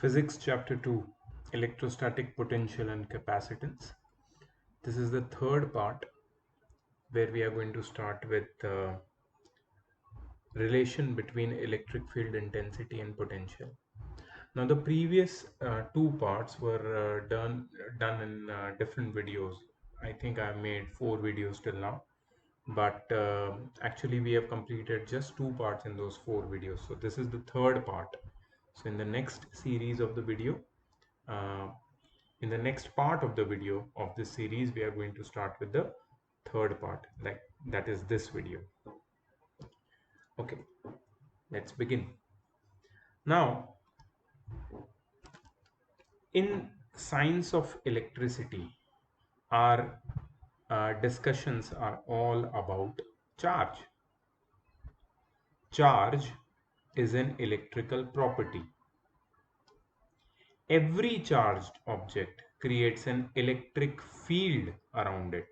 Physics Chapter 2, Electrostatic Potential and Capacitance. This is the third part where we are going to start with the relation between electric field intensity and potential. Now the previous two parts were done in different videos. I think I made 4 videos till now, but actually we have completed just 2 parts in those 4 videos. So this is the third part. So in the next series of the video, uh, in the next part of the video of this series, we are going to start with the third part, like that is this video. Okay, let's begin. Now, in science of electricity, our discussions are all about charge. Charge is an electrical property. Every charged object creates an electric field around it.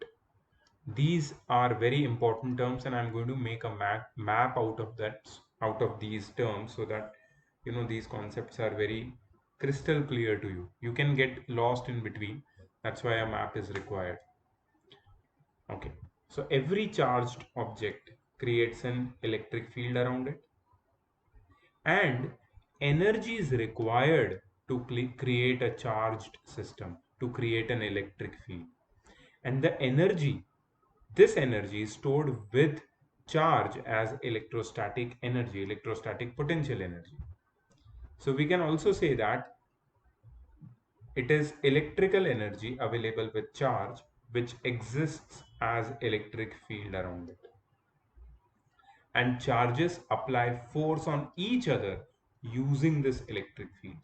These are very important terms, and I'm going to make a map out of these terms, so that these concepts are very crystal clear to you. You can get lost in between. That's why a map is required. Okay, so every charged object creates an electric field around it, and energy is required to create a charged system, to create an electric field. And this energy is stored with charge as electrostatic energy, electrostatic potential energy. So we can also say that it is electrical energy available with charge, which exists as electric field around it. And charges apply force on each other using this electric field.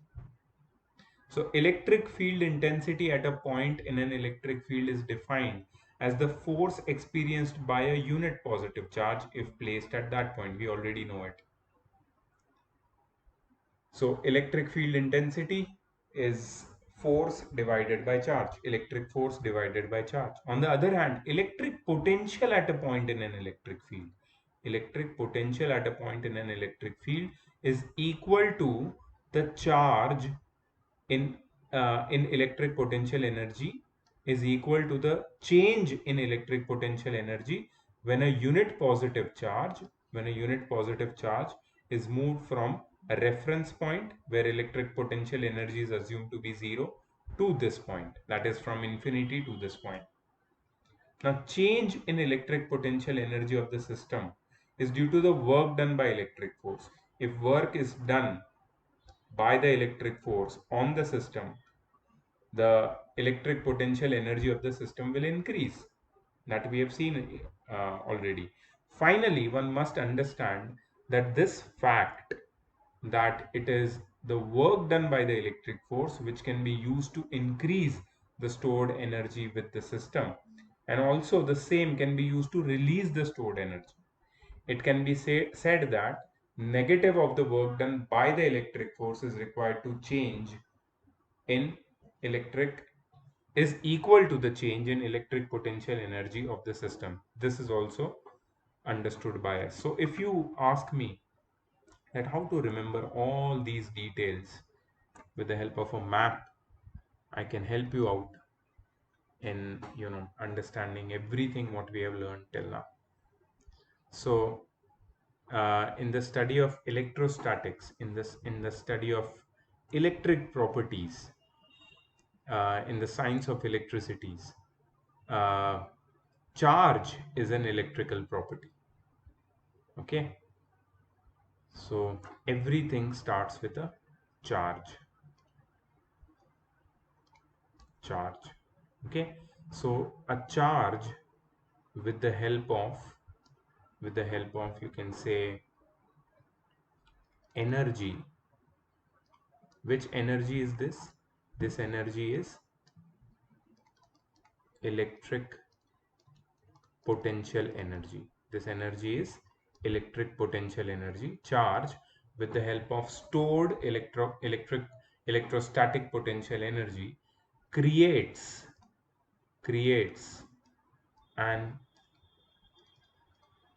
So electric field intensity at a point in an electric field is defined as the force experienced by a unit positive charge if placed at that point. We already know it. So electric field intensity is force divided by charge, electric force divided by charge. On the other hand, electric potential at a point in an electric potential at a point in an electric field is equal to the charge in electric potential energy is equal to the change in electric potential energy when a unit positive charge is moved from a reference point where electric potential energy is assumed to be 0 to this point, that is from infinity to this point. Now change in electric potential energy of the system is due to the work done by electric force. If work is done by the electric force on the system, the electric potential energy of the system will increase. That we have seen already. Finally, one must understand that this fact, that it is the work done by the electric force which can be used to increase the stored energy with the system, and also the same can be used to release the stored energy. It can be said that negative of the work done by the electric force is required to change in electric is equal to the change in electric potential energy of the system. This is also understood by us. So if you ask me that how to remember all these details with the help of a map, I can help you out in understanding everything what we have learned till now. So in the study of electrostatics, in the study of electric properties, in the science of electricities, uh, charge is an electrical property. Okay, so everything starts with a charge. Okay, so a charge with the help of you can say energy. Which energy is this? This energy is electric potential energy. This energy is electric potential energy. Charge with the help of stored electrostatic potential energy creates an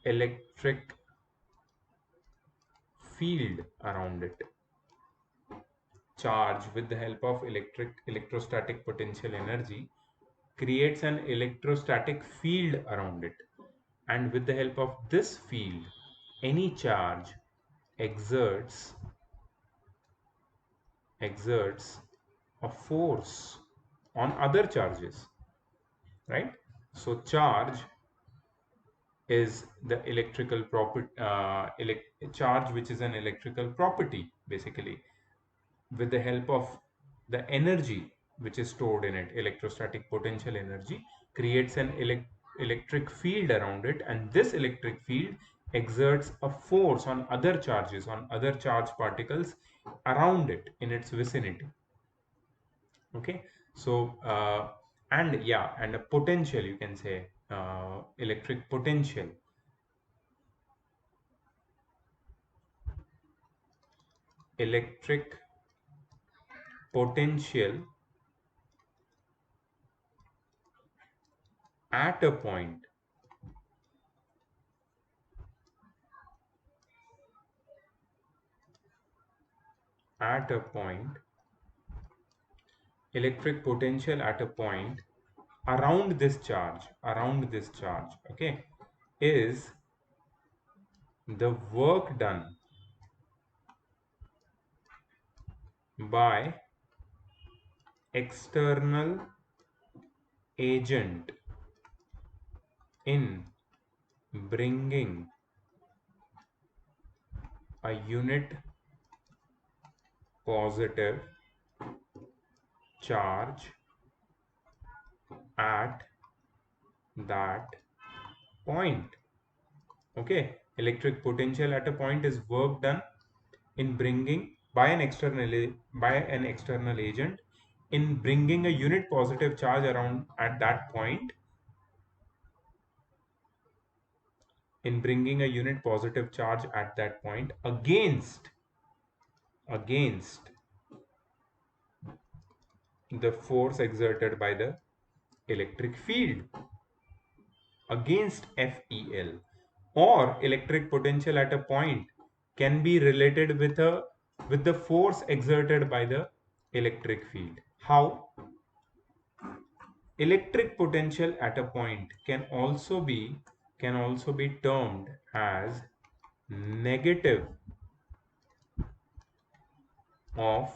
electric field around it. charge with the help of electrostatic potential energy creates an electrostatic field around it, and with the help of this field any charge exerts a force on other charges, right? So charge is the electrical property, charge which is an electrical property basically. With the help of the energy which is stored in it, electrostatic potential energy creates an electric field around it, and this electric field exerts a force on other charges, on other charged particles around it in its vicinity. Okay, so and yeah, and a potential, you can say, electric potential. Electric potential at a point at a point electric potential at a point around this charge, okay, is the work done by external agent in bringing a unit positive charge at that point. Okay, electric potential at a point is work done in bringing by an external agent in bringing a unit positive charge around at that point, in bringing a unit positive charge at that point against the force exerted by the electric field, against FEL. Or electric potential at a point can be related with the force exerted by the electric field. How? Electric potential at a point can also be termed as negative of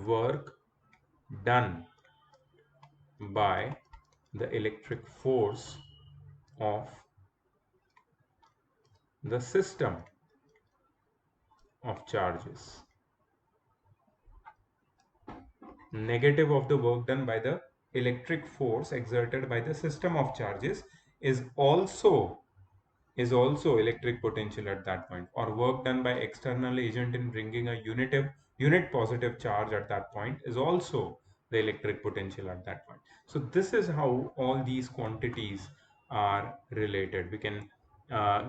work done by the electric force of the system of charges. Negative of the work done by the electric force exerted by the system of charges is also electric potential at that point, or work done by external agent in bringing a unit positive charge at that point is also the electric potential at that point. So this is how all these quantities are related. We can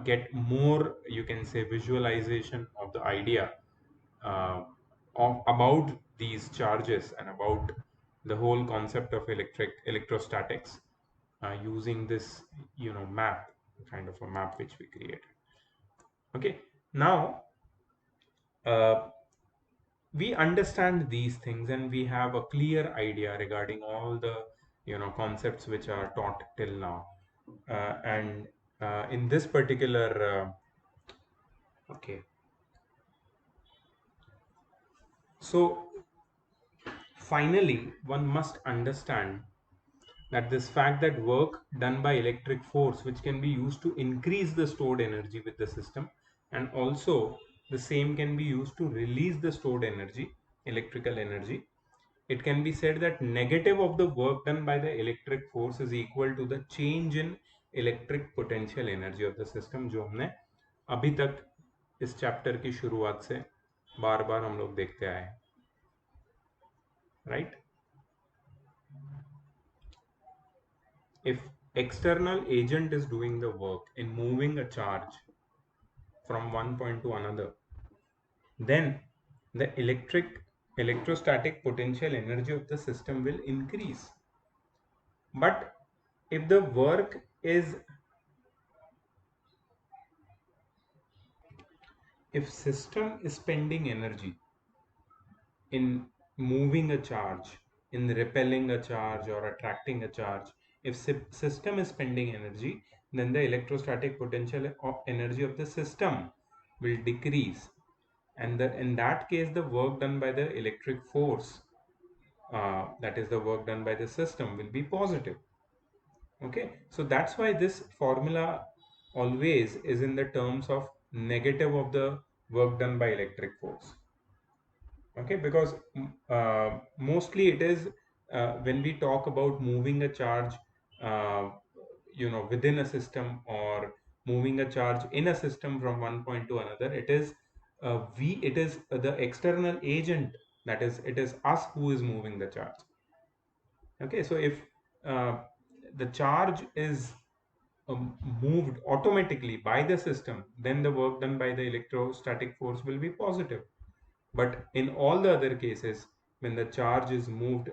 get more, you can say, visualization of the idea uh, about these charges and about the whole concept of electrostatics using this, map, kind of a map which we created. Okay, now uh, we understand these things and we have a clear idea regarding all the concepts which are taught till now, and in this particular okay, so finally one must understand that this fact that work done by electric force which can be used to increase the stored energy with the system, and also the same can be used to release the stored energy, electrical energy. It can be said that negative of the work done by the electric force is equal to the change in electric potential energy of the system, जो हमने अभी तक इस chapter की शुरुआत से बार बार हम लोग देखते आए हैं, right? If external agent is doing the work in moving a charge from one point to another, then the electrostatic potential energy of the system will increase. But if the work is, if system is spending energy in moving a charge, in repelling a charge or attracting a charge. If system is spending energy, then the electrostatic potential of energy of the system will decrease, and in that case the work done by the electric force, that is the work done by the system, will be positive. Okay, so that's why this formula always is in the terms of negative of the work done by electric force. Okay, because mostly it is when we talk about moving a charge, uh, within a system, or moving a charge in a system from one point to another, it is the external agent, that is, it is us who is moving the charge. Okay, so if uh, the charge is moved automatically by the system, then the work done by the electrostatic force will be positive. But in all the other cases, when the charge is moved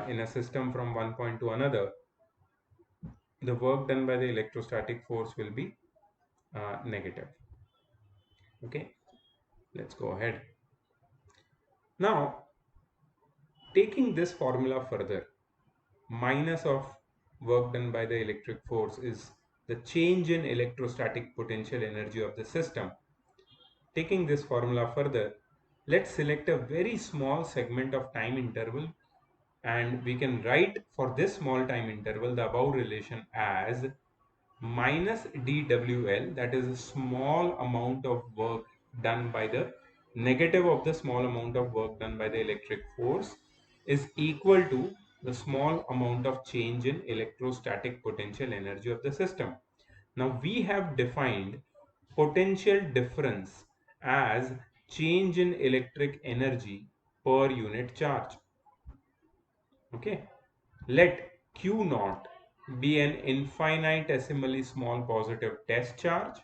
in a system from one point to another, the work done by the electrostatic force will be negative. Okay, let's go ahead. Now, taking this formula further, minus of work done by the electric force is the change in electrostatic potential energy of the system. Taking this formula further, let's select a very small segment of time interval, and we can write for this small time interval the above relation as minus dWL, that is a small amount of work done by the negative of the small amount of work done by the electric force, is equal to the small amount of change in electrostatic potential energy of the system. Now we have defined potential difference as change in electric energy per unit charge. Okay, let Q naught be an infinitesimally small positive test charge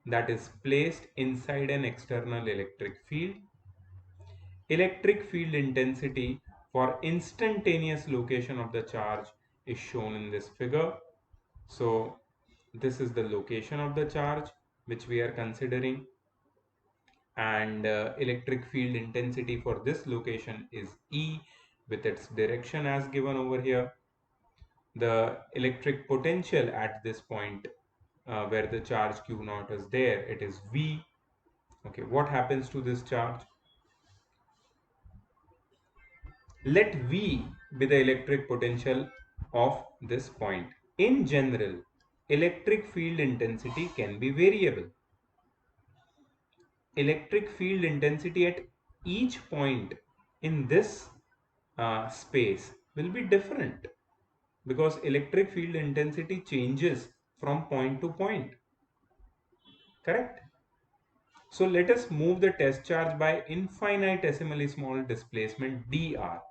that is placed inside an external electric field. Electric field intensity for instantaneous location of the charge is shown in this figure. So this is the location of the charge which we are considering, and electric field intensity for this location is E with its direction as given over here. The electric potential at this point where the charge Q naught is there, it is V. Okay, what happens to this charge? Let V be the electric potential of this point. In general, electric field intensity can be variable. Electric field intensity at each point in this space will be different, because electric field intensity changes from point to point. Correct? So let us move the test charge by infinitesimally small displacement dr.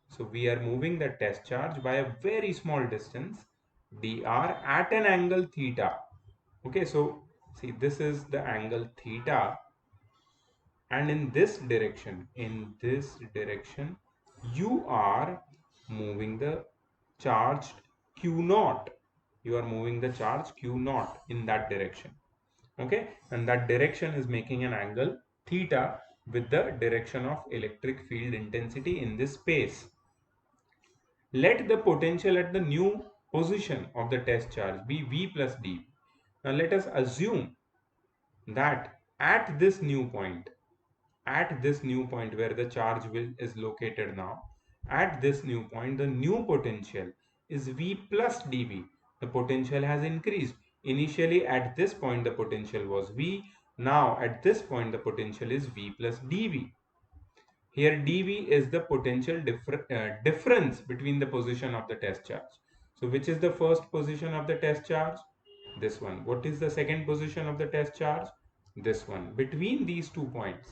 So we are moving the test charge by a very small distance dr at an angle theta. Okay, so see, this is the angle theta, and in this direction, you are moving the charge Q naught. You are moving the charge Q naught in that direction. Okay, and that direction is making an angle theta with the direction of electric field intensity in this space. Let the potential at the new position of the test charge be V plus dV. Now let us assume that at this new point, where the charge is located now, at this new point the new potential is V plus dV. The potential has increased. Initially at this point the potential was V. Now at this point the potential is V plus dV. Here dV is the potential difference between the position of the test charge. So which is the first position of the test charge? This one. What is the second position of the test charge? This one. Between these 2 points,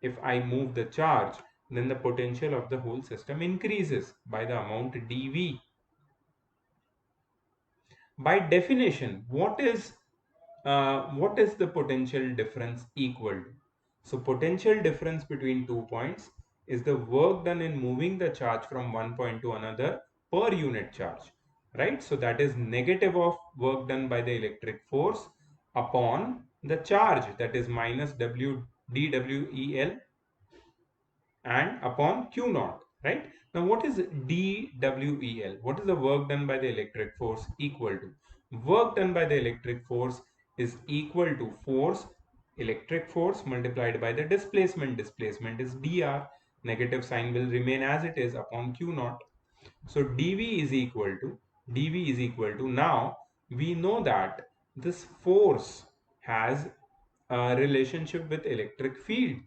if I move the charge, then the potential of the whole system increases by the amount dV. By definition, what is the potential difference equal to? So potential difference between 2 points is the work done in moving the charge from one point to another per unit charge, right? So that is negative of work done by the electric force upon the charge, that is minus W dWEL and upon Q naught, right? Now, what is dWEL? What is the work done by the electric force equal to? Work done by the electric force is equal to electric force multiplied by the displacement. Displacement is dr. Negative sign will remain as it is upon Q naught. So dV is equal to, now we know that this force has a relationship with electric field.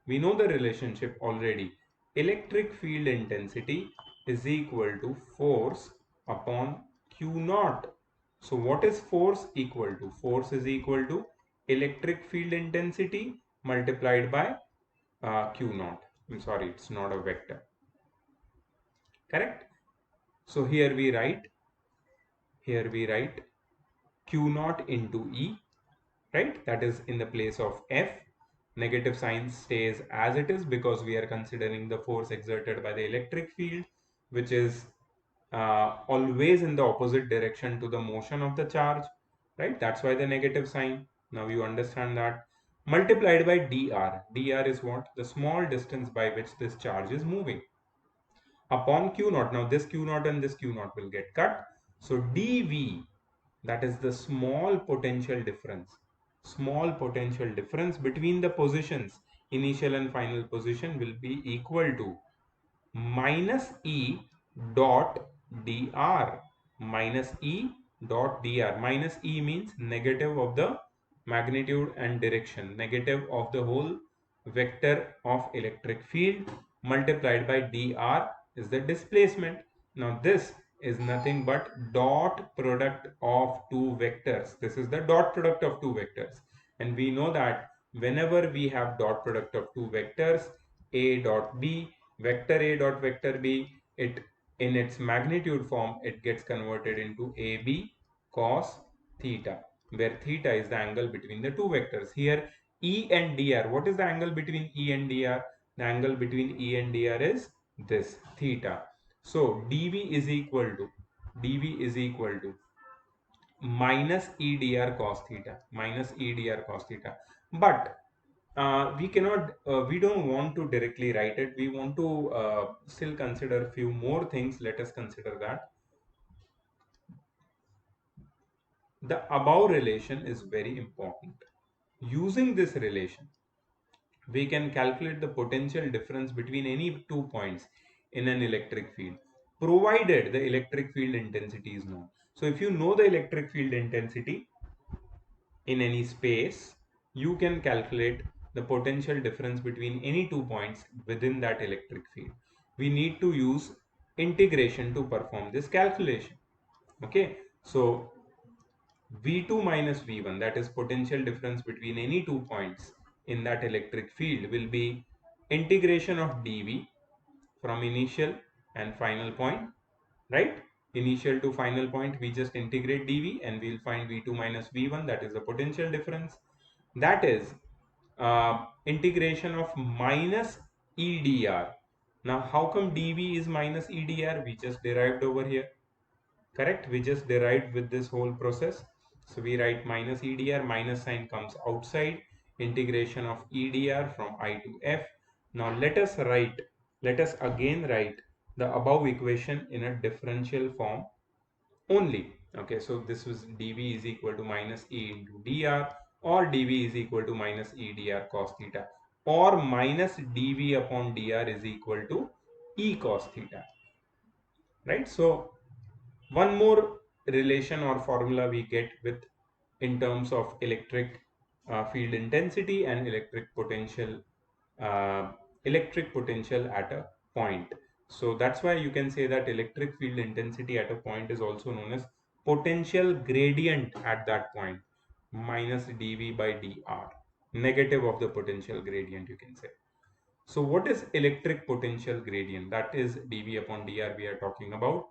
We know the relationship already. Electric field intensity is equal to force upon Q naught. So what is force equal to? Force is equal to electric field intensity multiplied by Q naught. I'm sorry, it's not a vector. Correct? So here we write Q naught into E, right? That is in the place of F. Negative sign stays as it is because we are considering the force exerted by the electric field, which is always in the opposite direction to the motion of the charge, right? That's why the negative sign. Now you understand that. Multiplied by dr. Dr is what? The small distance by which this charge is moving upon Q naught. Now this Q naught and this Q naught will get cut. So dV, that is the small potential difference. Small potential difference between the positions, initial and final position, will be equal to minus E dot dr. Minus E dot dr. Minus E means negative of the magnitude and direction, negative of the whole vector of electric field, multiplied by dr is the displacement. Now this is nothing but dot product of two vectors. This is the dot product of two vectors, and we know that whenever we have dot product of two vectors, a dot b, vector a dot vector b, it in its magnitude form it gets converted into AB cos theta, where theta is the angle between the two vectors. Here E and dr, what is the angle between E and dr? The angle between E and dr is this theta. So dv is equal to minus E dr cos theta, minus E dr cos theta. But we don't want to directly write it. We want to still consider a few more things. Let us consider that. The above relation is very important. Using this relation, we can calculate the potential difference between any 2 points in an electric field, provided the electric field intensity is known. So if you know the electric field intensity in any space, you can calculate the potential difference between any 2 points within that electric field. We need to use integration to perform this calculation. Okay, so V2 minus V1, that is potential difference between any 2 points in that electric field, will be integration of dV from initial and final point, right? Initial to final point, we just integrate dV and we'll find V2 minus V1, that is the potential difference. That is integration of minus EdR. Now, how come dV is minus EdR? We just derived over here. Correct? We just derived with this whole process. So we write minus EdR, minus sign comes outside, integration of EdR from I to F. Now let us again write the above equation in a differential form only. Okay, so this was dV is equal to minus E into dr, or dV is equal to minus E dr cos theta, or minus dV upon dr is equal to E cos theta, right? So one more relation or formula we get with in terms of electric field intensity and uh, electric potential at a point. So that's why you can say that electric field intensity at a point is also known as potential gradient at that point, minus dV by dr, negative of the potential gradient, you can say. So what is electric potential gradient? That is dV upon dr we are talking about.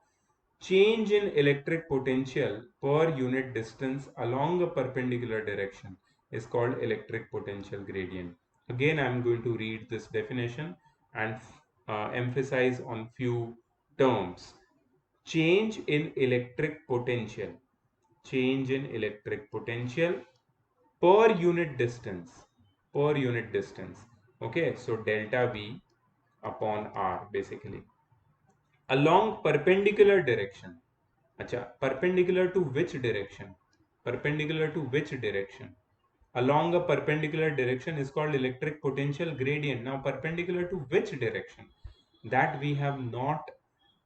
Change in electric potential per unit distance along a perpendicular direction is called electric potential gradient. Again, I am going to read this definition and emphasize on few terms. Change in electric potential. Change in electric potential per unit distance. Per unit distance. Okay, so delta V upon r basically. Along perpendicular direction. Acha, perpendicular to which direction? Perpendicular to which direction? Along a perpendicular direction is called electric potential gradient. Now, perpendicular to which direction? That we have not,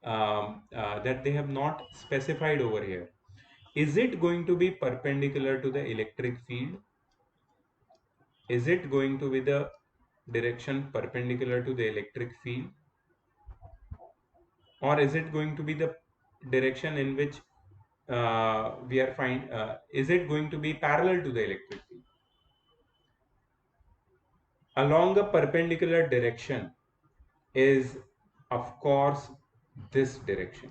that they have not specified over here. Is it going to be perpendicular to the electric field? Is it going to be the direction perpendicular to the electric field? Or is it going to be the direction in which is it going to be parallel to the electric field? Along a perpendicular direction is, of course, this direction.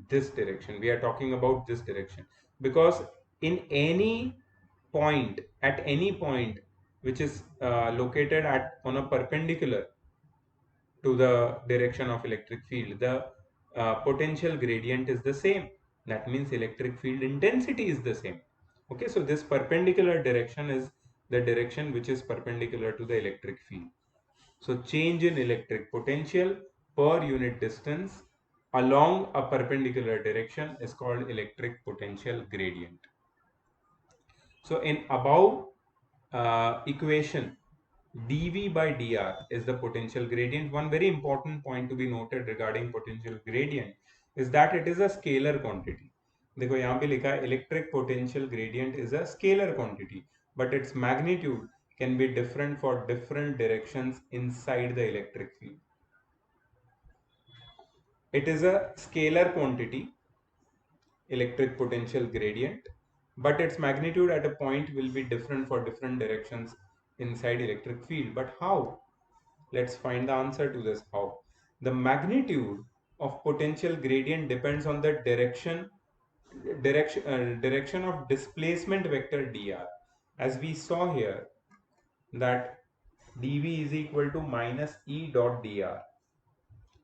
This direction, we are talking about this direction, because in any point, at any point which is located at on a perpendicular to the direction of electric field, the potential gradient is the same. That means electric field intensity is the same. Okay, so this perpendicular direction is the direction which is perpendicular to the electric field. So change in electric potential per unit distance along a perpendicular direction is called electric potential gradient. So in above equation, dV by dr is the potential gradient. One very important point to be noted regarding potential gradient is that it is a scalar quantity. देखो यहाँ पे लिखा है electric potential gradient is a scalar quantity, but its magnitude can be different for different directions inside the electric field. It is a scalar quantity, electric potential gradient, but its magnitude at a point will be different for different directions inside electric field. But how? Let's find the answer to this. How? The magnitude of potential gradient depends on the direction of displacement vector dr. As we saw here, that dv is equal to minus e dot dr.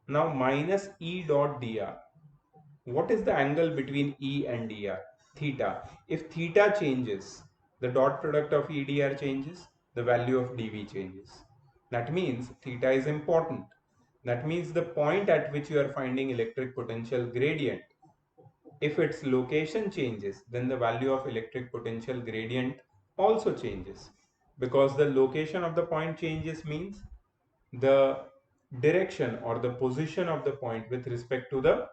Now minus e dot dr, what is the angle between E and dr? Theta. If theta changes, the dot product of E dr changes, the value of dv changes. That means theta is important. That means the point at which you are finding electric potential gradient, if its location changes, then the value of electric potential gradient also changes. Because the location of the point changes means the direction or the position of the point with respect to the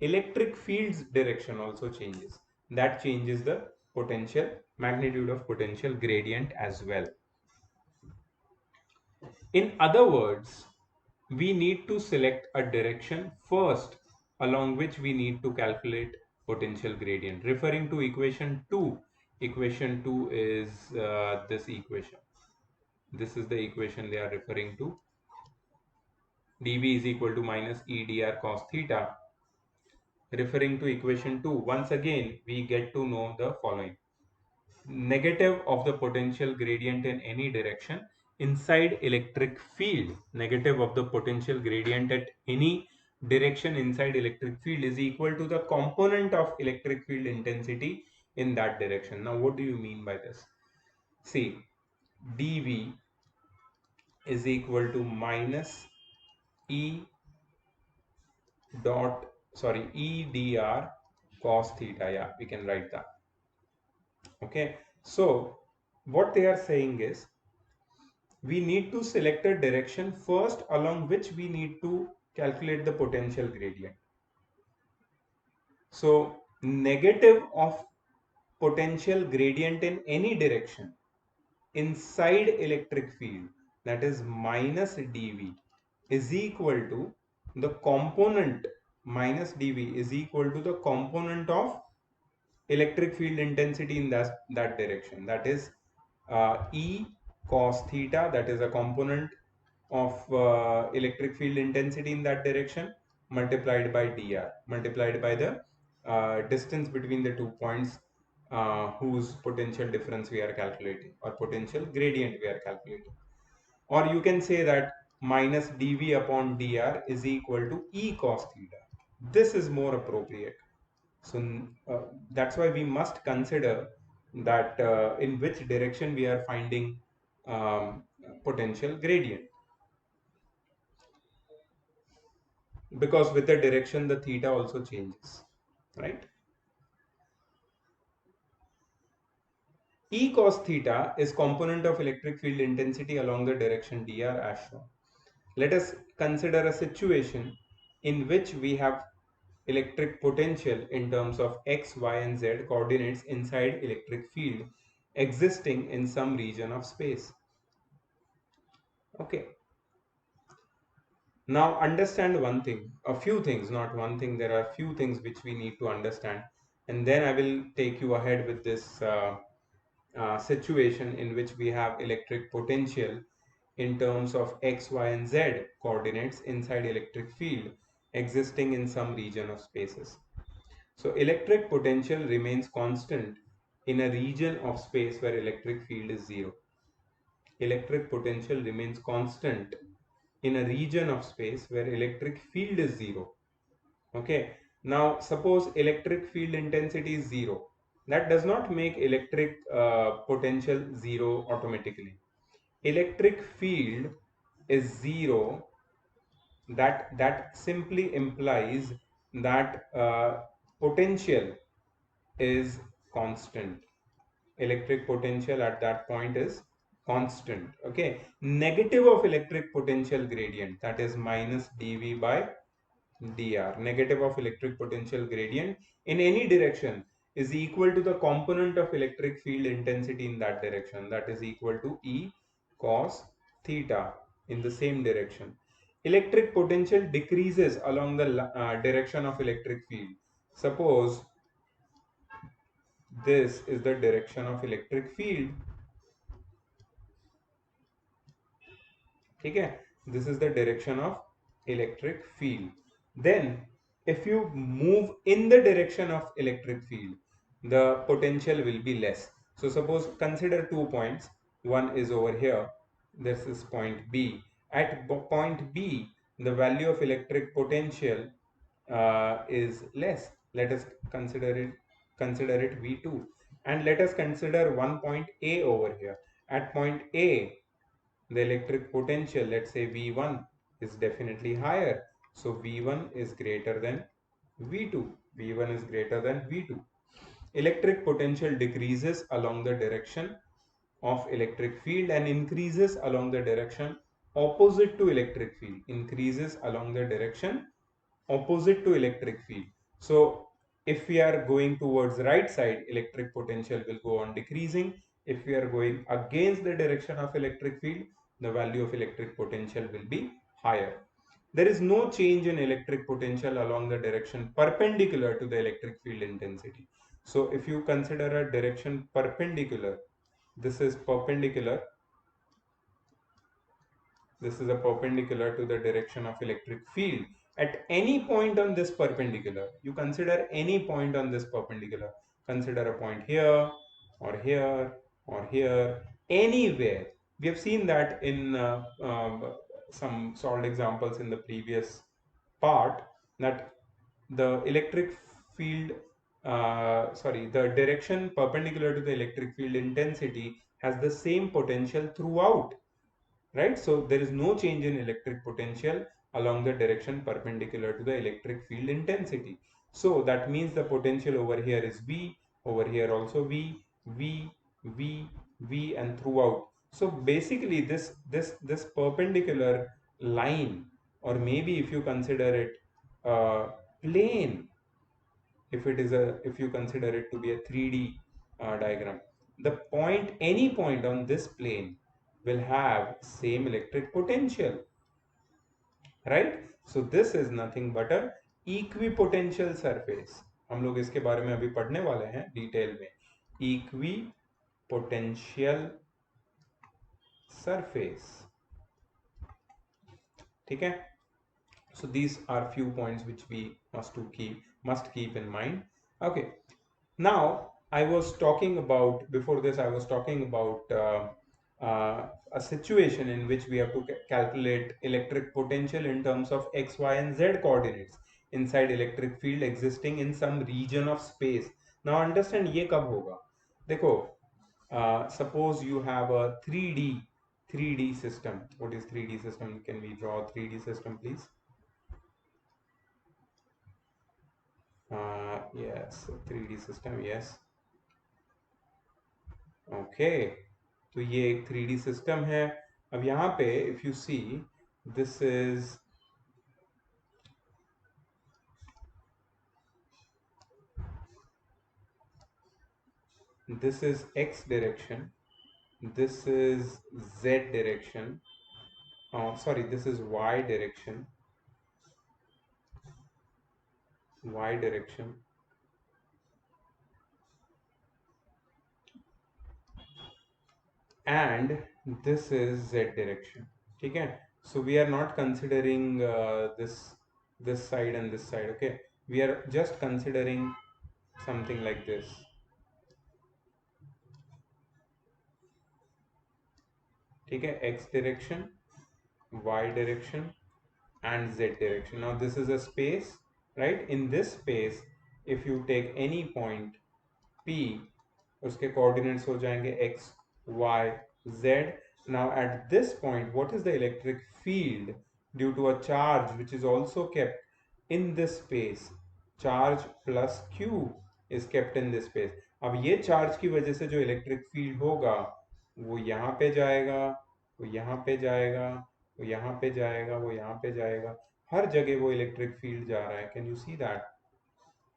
electric field's direction also changes. That changes the potential magnitude of potential gradient as well. In other words, we need to select a direction first along which we need to calculate potential gradient. Referring to equation 2, equation 2 is this equation. This is the equation they are referring to. dV is equal to minus E dr cos theta. Referring to equation 2, once again we get to know the following. Negative of the potential gradient in any direction inside electric field, negative of the potential gradient at any direction inside electric field is equal to the component of electric field intensity in that direction. Now what do you mean by this? See, dV is equal to minus E dot, sorry, E dr cos theta. Yeah, we can write that. Okay, so what they are saying is we need to select a direction first along which we need to calculate the potential gradient. So negative of potential gradient in any direction inside electric field, that is minus dV, is equal to the component, minus dV is equal to the component of electric field intensity in that direction, that is E cos theta, that is a component of electric field intensity in that direction, multiplied by dr, multiplied by the distance between the 2 points whose potential difference we are calculating, or potential gradient we are calculating. Or you can say that minus dV upon dr is equal to E cos theta. This is more appropriate. So that's why we must consider that in which direction we are finding potential gradient. because with the direction the theta also changes, right? E cos theta is component of electric field intensity along the direction dr as shown. Let us consider a situation in which we have electric potential in terms of x, y and z coordinates inside electric field existing in some region of space. Okay. Now understand one thing, a few things, not one thing, there are few things which we need to understand, and then I will take you ahead with this situation in which we have electric potential in terms of x, y and z coordinates inside electric field existing in some region of spaces. So electric potential remains constant in a region of space where electric field is zero. Electric potential remains constant in a region of space where electric field is zero. Okay, now suppose electric field intensity is zero. That does not make electric potential zero automatically. Electric field is zero. That simply implies that potential is constant. Electric potential at that point is constant. Okay, negative of electric potential gradient, that is minus dV by dr, negative of electric potential gradient in any direction, is equal to the component of electric field intensity in that direction, that is equal to E cos theta in the same direction. Electric potential decreases along the direction of electric field. Suppose this is the direction of electric field. Okay, this is the direction of electric field. Then if you move in the direction of electric field, the potential will be less. So suppose consider 2 points. One is over here, this is point B. At point B, the value of electric potential is less. Let us consider it V2, and let us consider one point A over here. At point A, the electric potential, let's say V1, is definitely higher. So V1 is greater than V2. V1 is greater than V2. Electric potential decreases along the direction of electric field and increases along the direction opposite to electric field. Increases along the direction opposite to electric field. So if we are going towards right side, electric potential will go on decreasing. If we are going against the direction of electric field, the value of electric potential will be higher. There is no change in electric potential along the direction perpendicular to the electric field intensity. So if you consider a direction perpendicular, this is perpendicular, this is a perpendicular to the direction of electric field. At any point on this perpendicular, you consider any point on this perpendicular, consider a point here or here or here, anywhere. We have seen that in some solved examples in the previous part, that the electric field the direction perpendicular to the electric field intensity has the same potential throughout, right? So there is no change in electric potential along the direction perpendicular to the electric field intensity. So that means the potential over here is V, over here also V, V, V, V and throughout. So basically this perpendicular line, or maybe if you consider it plane, if you consider it to be a 3D diagram, the point, any point on this plane will have same electric potential, right? So this is nothing but a equipotential surface. हम लोग इसके बारे में अभी पढ़ने वाले हैं detail में. Equipotential surface. ठीक है? So these are few points which we must keep in mind. Okay. Now, I was talking about, before this, I was talking about a situation in which we have to calculate electric potential in terms of x, y, and z coordinates inside electric field existing in some region of space. Now, understand ये कब होगा? देखो, suppose you have a 3D system. What is 3D system? Can we draw a 3D system, please? yes, 3D system, yes. Okay, तो ये एक 3D system है. अब यहाँ पे if you see, this is x direction, this is z direction, sorry, this is y direction, and this is z direction. ठीक है, so we are not considering this side and this side. Okay, we are just considering something like this. ठीक है, x direction, y direction and z direction. Now this is a space, right? In this space, if you take any point P, उसके coordinates हो जाएंगे x, y, z. Now at this point, what is the electric field due to a charge which is also kept in this space? Charge plus q is kept in this space. अब ये charge की वजह से जो electric field होगा वो यहाँ पे जाएगा, वो यहाँ पे जाएगा, वो यहाँ पे जाएगा, वो यहाँ पे जाएगा, हर जगह वो इलेक्ट्रिक फील्ड जा रहा है. Can you see that?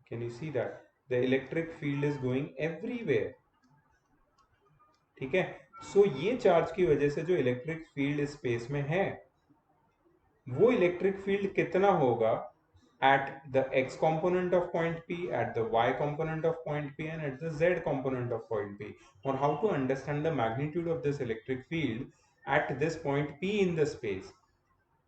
Can you see that the electric field is going everywhere? ठीक है, सो ये चार्ज की वजह से जो इलेक्ट्रिक फील्ड स्पेस में है वो इलेक्ट्रिक फील्ड कितना होगा at the x component of point P, at the y component of point P, and at the z component of point P, or how to understand the magnitude of this electric field at this point P in the space,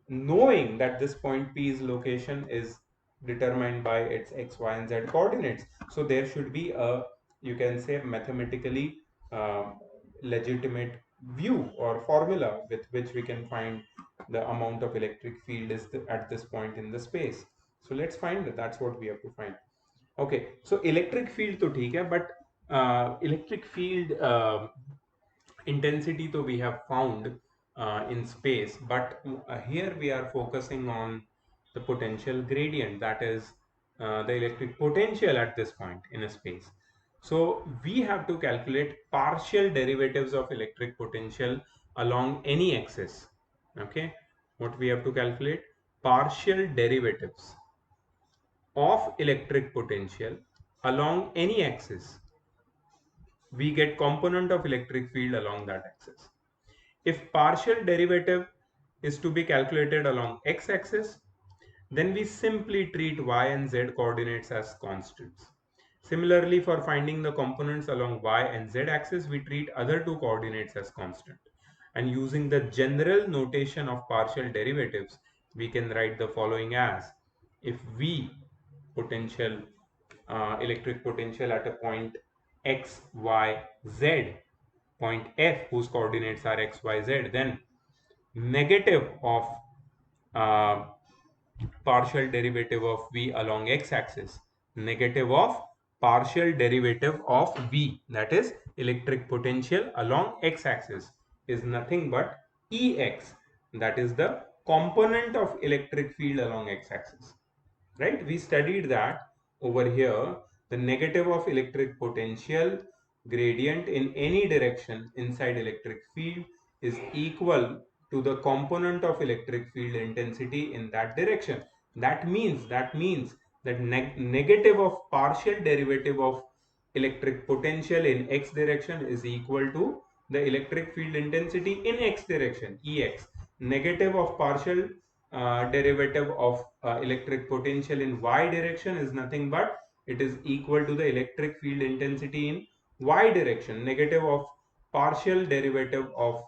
knowing that this point P's location is determined by its x, y, and z coordinates. So there should be a, you can say, mathematically legitimate view or formula with which we can find the amount of electric field is at this point in the space. So let's find that. That's what we have to find. Okay, so electric field to theek hai, but electric field intensity to we have found in space, but here we are focusing on the potential gradient, that is the electric potential at this point in a space. So we have to calculate partial derivatives of electric potential along any axis. Okay, what we have to calculate? Partial derivatives of electric potential along any axis. We get component of electric field along that axis. If partial derivative is to be calculated along x-axis, then we simply treat y and z coordinates as constants. Similarly, for finding the components along y and z axis, we treat other two coordinates as constant. And using the general notation of partial derivatives, we can write the following as: if V potential, electric potential at a point x, y, z, point F whose coordinates are x, y, z, then negative of uh, partial derivative of v along x-axis, negative of partial derivative of v, that is electric potential along x-axis, is nothing but Ex, that is the component of electric field along x-axis. Right, we studied that over here. The negative of electric potential gradient in any direction inside electric field is equal to the component of electric field intensity in that direction. That means that negative of partial derivative of electric potential in x direction is equal to the electric field intensity in x direction, Ex. Negative of partial derivative of electric potential in y direction is nothing but it is equal to the electric field intensity in y direction. Negative of partial derivative of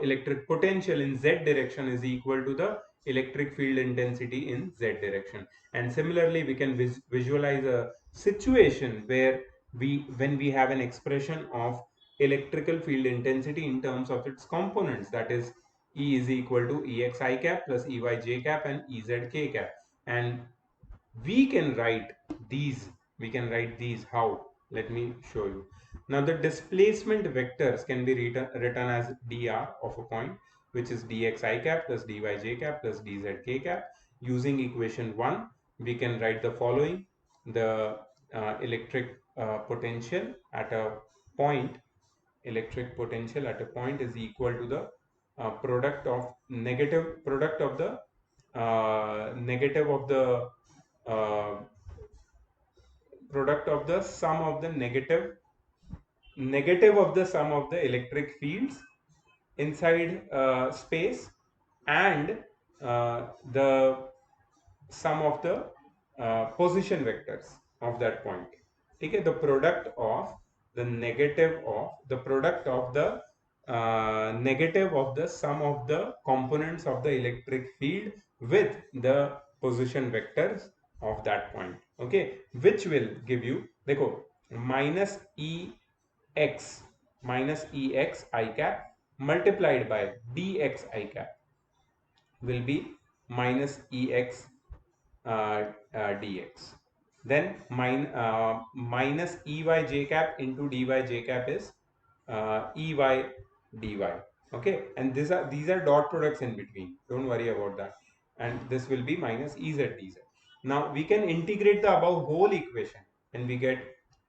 electric potential in z direction is equal to the electric field intensity in z direction. And similarly, we can visualize a situation where when we have an expression of electrical field intensity in terms of its components, that is E is equal to Ex I cap plus Ey j cap and Ez k cap, and we can write these how? Let me show you. Now the displacement vectors can be written as dr of a point, which is dx I cap plus dy j cap plus dz k cap, using equation 1. we can write the following. The electric potential at a point, electric potential at a point is equal to the product of negative of the uh, product of the sum of the negative of the sum of the electric fields inside space, and the sum of the position vectors of that point. Okay, the product of the negative of the product of the negative of the sum of the components of the electric field with the position vectors of that point. Okay, which will give you, देखो, minus ex I cap multiplied by dx I cap will be minus ex dx. Then minus ey j cap into dy j cap is ey dy. Okay, and these are dot products in between, don't worry about that, and this will be minus ez dz. Now we can integrate the above whole equation and we get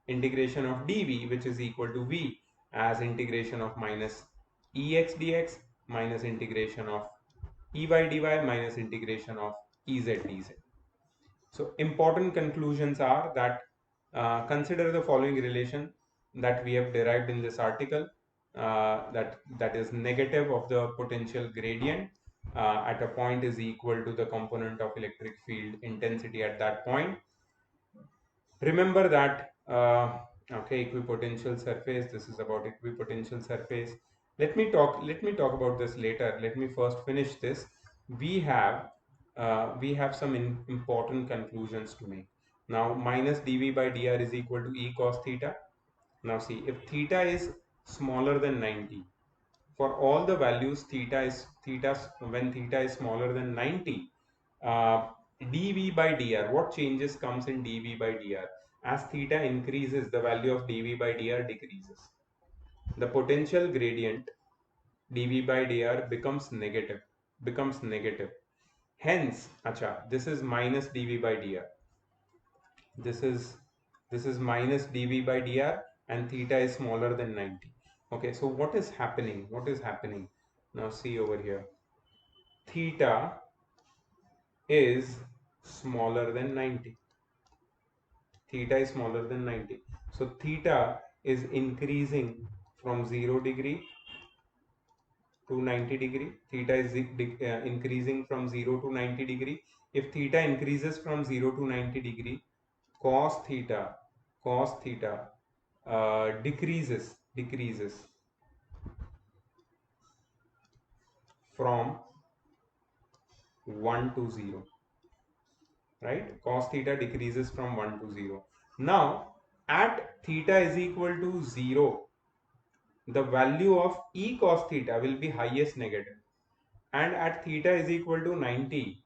integration of dv, which is equal to v as integration of minus ex dx minus integration of ey dy minus integration of ez dz. So important conclusions are that consider the following relation that we have derived in this article, that is negative of the potential gradient at a point is equal to the component of electric field intensity at that point. Remember that okay, equipotential surface, this is about equipotential surface. Let me talk about this later. Let me first finish this. We have some important conclusions to make. Now minus dv by dr is equal to e cos theta. Now see, if theta is smaller than 90, for all the values when theta is smaller than 90, uh, dv by dr, what changes comes in dv by dr? As theta increases, the value of dv by dr decreases. The potential gradient dv by dr becomes negative. Hence, acha, this is minus dv by dr. This is minus dv by dr, and theta is smaller than 90. Okay, so what is happening? Now see over here. Theta is smaller than 90. Theta is smaller than 90. So theta is increasing from 0 degree to 90 degree. Theta is increasing from 0 to 90 degree. If theta increases from 0 to 90 degree, cos theta decreases from 1 to 0, right? Cos theta decreases from 1 to 0. Now at theta is equal to 0, the value of e cos theta will be highest negative, and at theta is equal to 90,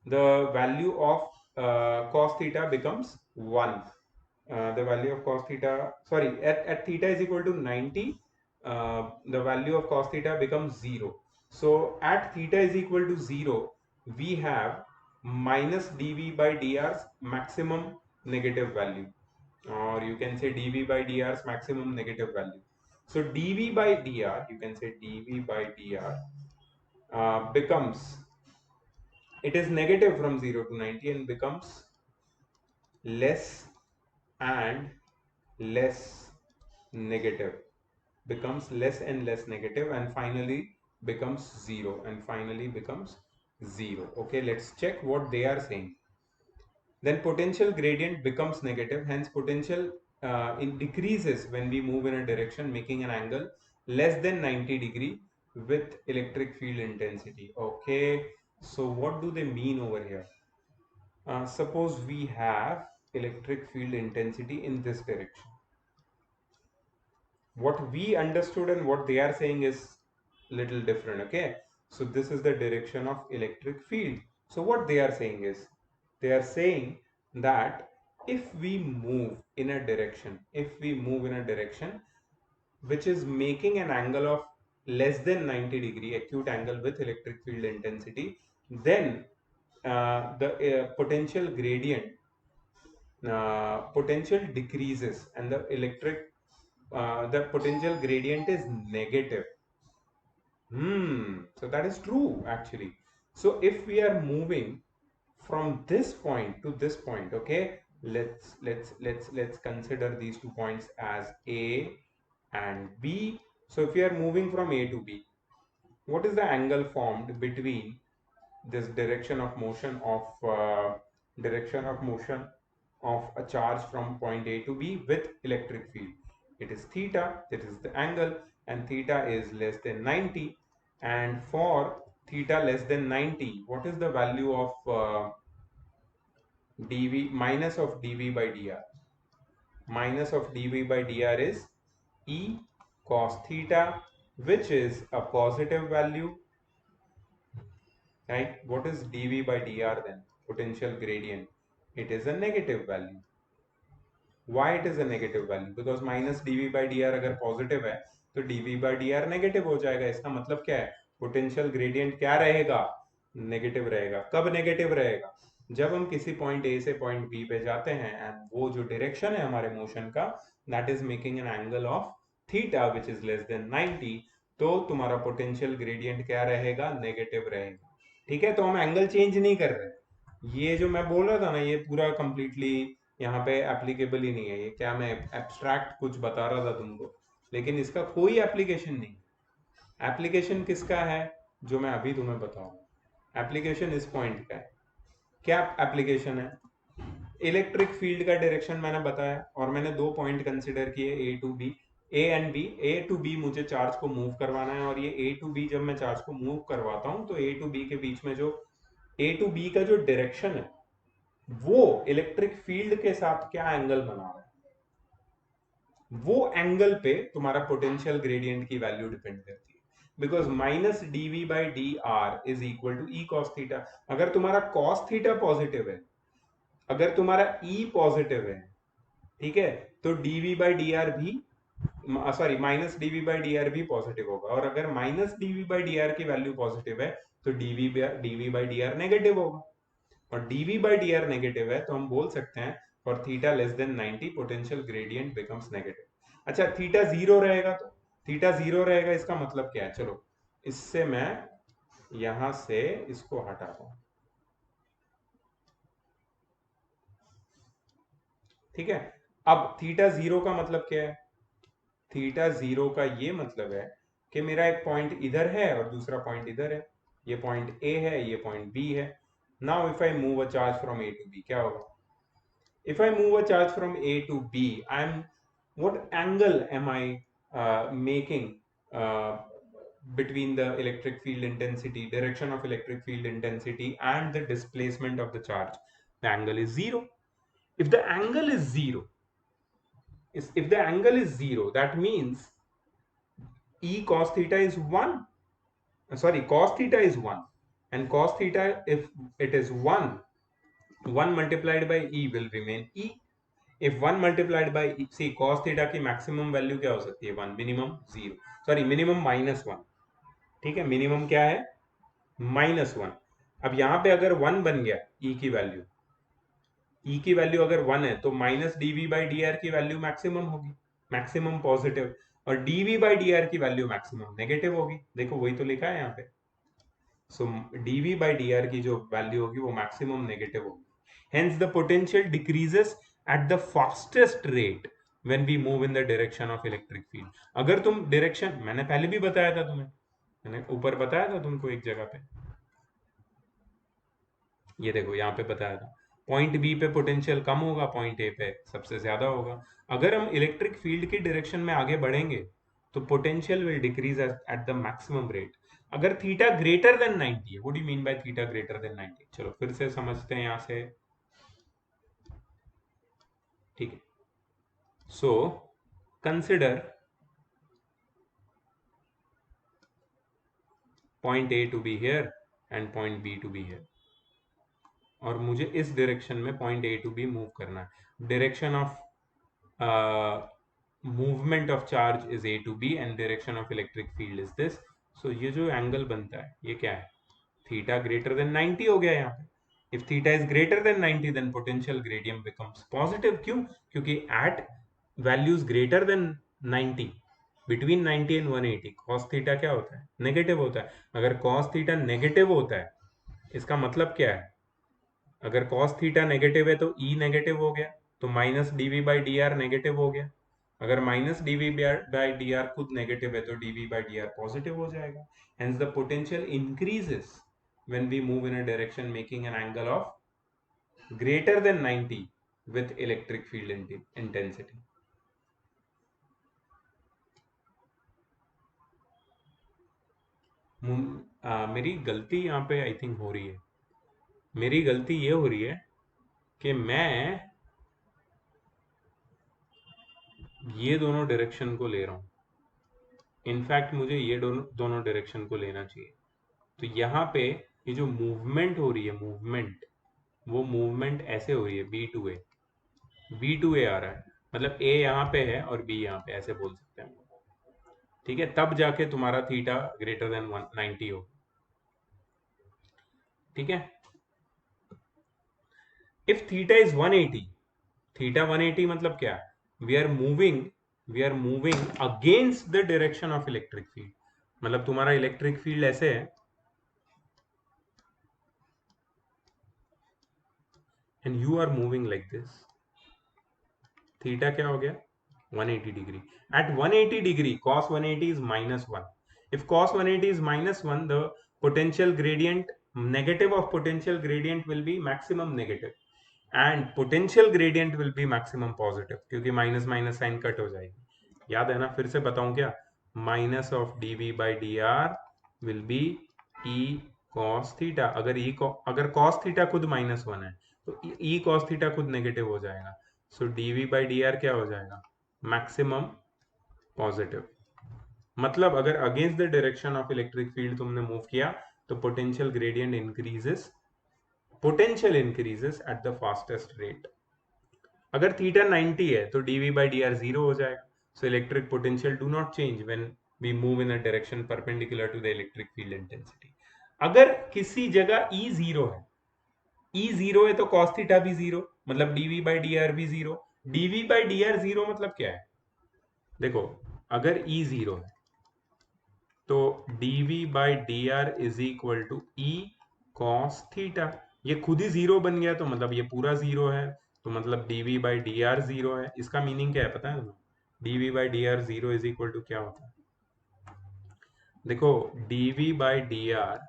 the value of cos theta becomes 1. The value of cos theta, sorry, at theta is equal to 90, the value of cos theta becomes 0. So at theta is equal to 0, we have minus dv by dr's maximum negative value, or you can say dv by dr's maximum negative value. So dv by dr, you can say dv by dr becomes, it is negative from 0 to 90 and becomes less and less negative, becomes less and less negative, and finally becomes 0, okay, let's check what they are saying. Then potential gradient becomes negative, hence potential it decreases when we move in a direction making an angle less than 90 degree with electric field intensity. Okay, so what do they mean over here? Suppose we have electric field intensity in this direction. What we understood and what they are saying is little different. Okay, so this is the direction of electric field. So what they are saying is, they are saying that if we move in a direction, which is making an angle of less than 90 degree acute angle with electric field intensity, then the potential gradient potential decreases and the potential gradient is negative. So that is true actually. So if we are moving from this point to this point, okay, let's consider these 2 points as A and B. So if we are moving from A to B, what is the angle formed between this direction of motion of a charge from point A to B with electric field? It is theta, that is the angle, and theta is less than 90. And for theta less than 90, what is the value of dv minus of dv by dr? Minus of dv by dr is E cos theta, which is a positive value, right? What is dv by dr then? Potential gradient. It is a negative value. Why it is a negative value? Because minus D V by D R अगर positive है तो D V by D R negative हो जाएगा. इसका मतलब क्या है? Potential gradient क्या रहेगा? नेगेटिव रहेगा. कब नेगेटिव रहेगा? जब हम किसी पॉइंट ए से पॉइंट बी पे जाते हैं एंड वो जो डायरेक्शन है हमारे मोशन का, that is making an angle of theta which is less than 90, तो तुम्हारा पोटेंशियल ग्रेडियंट क्या रहेगा? नेगेटिव रहेगा. ठीक है, तो हम एंगल चेंज नहीं कर रहे. ये जो मैं बोल रहा था ना, ये पूरा कंप्लीटली यहाँ पे एप्लीकेबल ही नहीं है. ये क्या, मैं एब्स्ट्रैक्ट कुछ बता रहा था तुमको, लेकिन इसका कोई एप्लीकेशन नहीं. एप्लीकेशन किसका है? जो मैं अभी तुम्हें बताऊंगा. एप्लीकेशन इस पॉइंट का है. क्या एप्लीकेशन है? इलेक्ट्रिक फील्ड का डायरेक्शन मैंने बताया और मैंने 2 पॉइंट कंसिडर किए, A to B, A and B. A to B मुझे चार्ज को मूव करवाना है, और ये ए टू बी जब मैं चार्ज को मूव करवाता हूं तो ए टू बी के बीच में जो ए टू बी का जो डायरेक्शन है वो इलेक्ट्रिक फील्ड के साथ क्या एंगल बना रहा है, वो एंगल पे तुम्हारा पोटेंशियल ग्रेडियंट की वैल्यू डिपेंड करती है. Because minus D V by D R is equal to E cos theta. अगर तुम्हारा कॉस थीटा पॉजिटिव है, अगर तुम्हारा ई पॉजिटिव है, ठीक है, तो डीवी बाई डी आर भी, sorry, minus DV by D R भी पॉजिटिव होगा. और अगर minus DV by D R की वैल्यू पॉजिटिव है तो DV by D R negative होगा. और dv by dr नेगेटिव है तो हम बोल सकते हैं for theta less than 90 potential gradient becomes negative. अच्छा, थीटा जीरो रहेगा तो थीटा जीरो रहेगा, इसका मतलब क्या है? चलो इससे मैं यहां से इसको हटाता हूं. ठीक है, अब थीटा जीरो का मतलब क्या है? थीटा जीरो का ये मतलब है कि मेरा एक पॉइंट इधर है और दूसरा पॉइंट इधर है. ये पॉइंट ए है, ये पॉइंट बी है. Now if I move a charge from A to B, क्या होगा? If I move a charge from A to B, what angle am I making uh, between the electric field intensity, direction of electric field intensity, and the displacement of the charge? The angle is zero. If the angle is zero, if the angle is zero, that means E cos theta is 1. Sorry, cos theta is 1. And cos theta, if it is 1, 1 multiplied by E will remain E. If 1 multiplied by E, see cos theta की maximum value क्या हो सकती है? 1. minimum 0, sorry, minimum -1. ठीक है, minimum क्या है? -1. अब यहाँ पे अगर 1 बन गया E की वैल्यू, E की वैल्यू अगर 1 है तो minus dv by D R की वैल्यू मैक्सिमम होगी, मैक्सिमम पॉजिटिव. और dv बाई डी आर की वैल्यू मैक्सिमम नेगेटिव होगी. देखो वही तो लिखा है यहाँ पे. सो dv बाई डी आर की जो वैल्यू होगी वो मैक्सिमम नेगेटिव होगी. Hence the potential decreases at the fastest rate when we move in the direction of electric field. अगर तुम डायरेक्शन, मैंने पहले भी बताया था तुम्हें, मैंने ऊपर बताया था तुमको एक जगह पे, ये देखो यहाँ पे बताया था, पॉइंट बी पे पोटेंशियल कम होगा, पॉइंट ए पे सबसे ज्यादा होगा. अगर हम इलेक्ट्रिक फील्ड की डायरेक्शन में आगे बढ़ेंगे तो potential will decrease at the maximum rate. अगर थीटा ग्रेटर देन 90 है, what do you mean by theta greater than 90? चलो फिर से समझते हैं यहाँ से. ठीक है, so consider point A to B here and point B to B here, और मुझे इस डायरेक्शन में point A to B move करना है. Direction of movement of charge is A to B and direction of electric field is this. So ये जो angle बनता है ये क्या है? थीटा ग्रेटर देन 90 हो गया यहाँ पे. If theta is greater than 90, then potential gradient becomes positive. क्यों? क्योंकि at values greater than 90, between 90 and 180, cos theta क्या होता है? नेगेटिव होता है. अगर cos theta नेगेटिव होता है, इसका मतलब क्या है? अगर cos थीटा नेगेटिव है तो E नेगेटिव हो गया, तो minus dv by D R negative हो गया. अगर minus dv by D are खुद नेगेटिव है तो dv by D are positive हो जाएगा. Hence the potential increases when we move in a direction making an angle of greater than 90 with electric field intensity. मेरी गलती यहाँ पे I think हो रही है. मेरी गलती ये हो रही है कि मैं ये दोनों डायरेक्शन को ले रहा हूँ. इनफैक्ट मुझे ये दोनों डायरेक्शन को लेना चाहिए. तो यहाँ पे ये जो मूवमेंट हो रही है, मूवमेंट, वो मूवमेंट ऐसे हो रही है, बी टू ए आ रहा है. मतलब ए यहाँ पे है और बी यहाँ पे, ऐसे बोल सकते हैं. ठीक है, तब जाके तुम्हारा थीटा ग्रेटर देन 190 हो. ठीक है. इफ थीटा इज 180, थीटा 180 मतलब क्या? We are moving against the direction of electric field. मतलब तुम्हारा इलेक्ट्रिक फील्ड ऐसे है and you are moving like this. Theta क्या हो गया? 180 degree. At 180 degree, cos 180 is -1. If cos 180 is -1, the potential gradient, negative of potential gradient will be maximum negative, and potential gradient will be maximum positive, क्योंकि minus minus sign cut हो जाएगी. याद है ना? फिर से बताऊं क्या? Minus of dv by dr will be e cos theta. अगर cos थीटा खुद -1 है तो e cos थीटा खुद नेगेटिव हो जाएगा. सो dv by dr क्या हो जाएगा? Maximum positive. मतलब अगर against the direction of electric field तुमने मूव किया तो potential gradient increases, potential increases at the fastest rate. अगर थीटा 90 है तो dv by dr 0 हो जाएगा. So electric potential do not change when we move in a direction perpendicular to the electric field intensity. अगर किसी जगह E 0 है, E 0 है तो cos थीटा भी 0, मतलब dv by dr भी 0. dv by dr 0 मतलब क्या है? देखो, अगर E 0 है तो dv by D R is equal to E cos theta. ये खुद ही जीरो बन गया तो मतलब ये पूरा जीरो है, तो मतलब dv by D R zero है. इसका मीनिंग क्या है पता है तुम्हें? dv by D R zero is equal to क्या होता है? देखो, dv by D R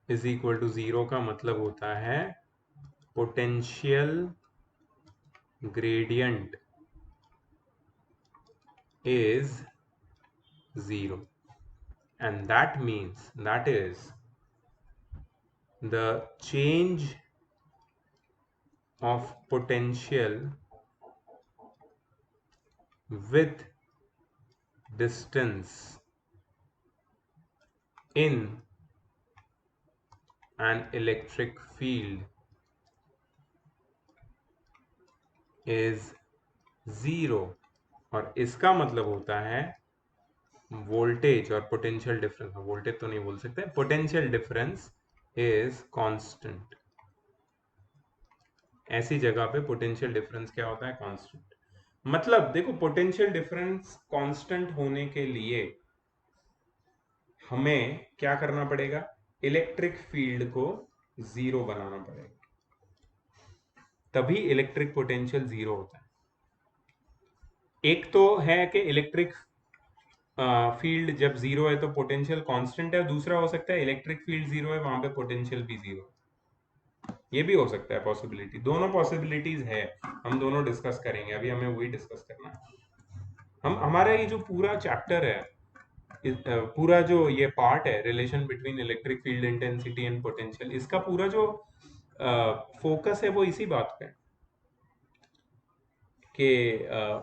is equal to zero का मतलब होता है potential gradient is 0, and that means that is the change of potential with distance in an electric field is 0. और इसका मतलब होता है वोल्टेज और पोटेंशियल डिफरेंस, वोल्टेज तो नहीं बोल सकते, पोटेंशियल डिफरेंस इज कांस्टेंट. ऐसी जगह पे पोटेंशियल डिफरेंस क्या होता है? कांस्टेंट. मतलब देखो, पोटेंशियल डिफरेंस कांस्टेंट होने के लिए हमें क्या करना पड़ेगा? इलेक्ट्रिक फील्ड को जीरो बनाना पड़ेगा, तभी इलेक्ट्रिक पोटेंशियल जीरो होता है. एक तो है कि इलेक्ट्रिक फील्ड जब जीरो है तो पोटेंशियल कांस्टेंट है, दूसरा हो सकता है इलेक्ट्रिक फील्ड जीरो है, वहां पे पोटेंशियल भी जीरो. ये भी हो सकता है पॉसिबिलिटी. दोनों पॉसिबिलिटीज है, हम दोनों डिस्कस करेंगे. अभी हमें वही डिस्कस करना है. हमारा ये जो पूरा चैप्टर है, पूरा जो ये पार्ट है, relation between electric field intensity and potential, इसका पूरा जो फोकस है वो इसी बात पे कि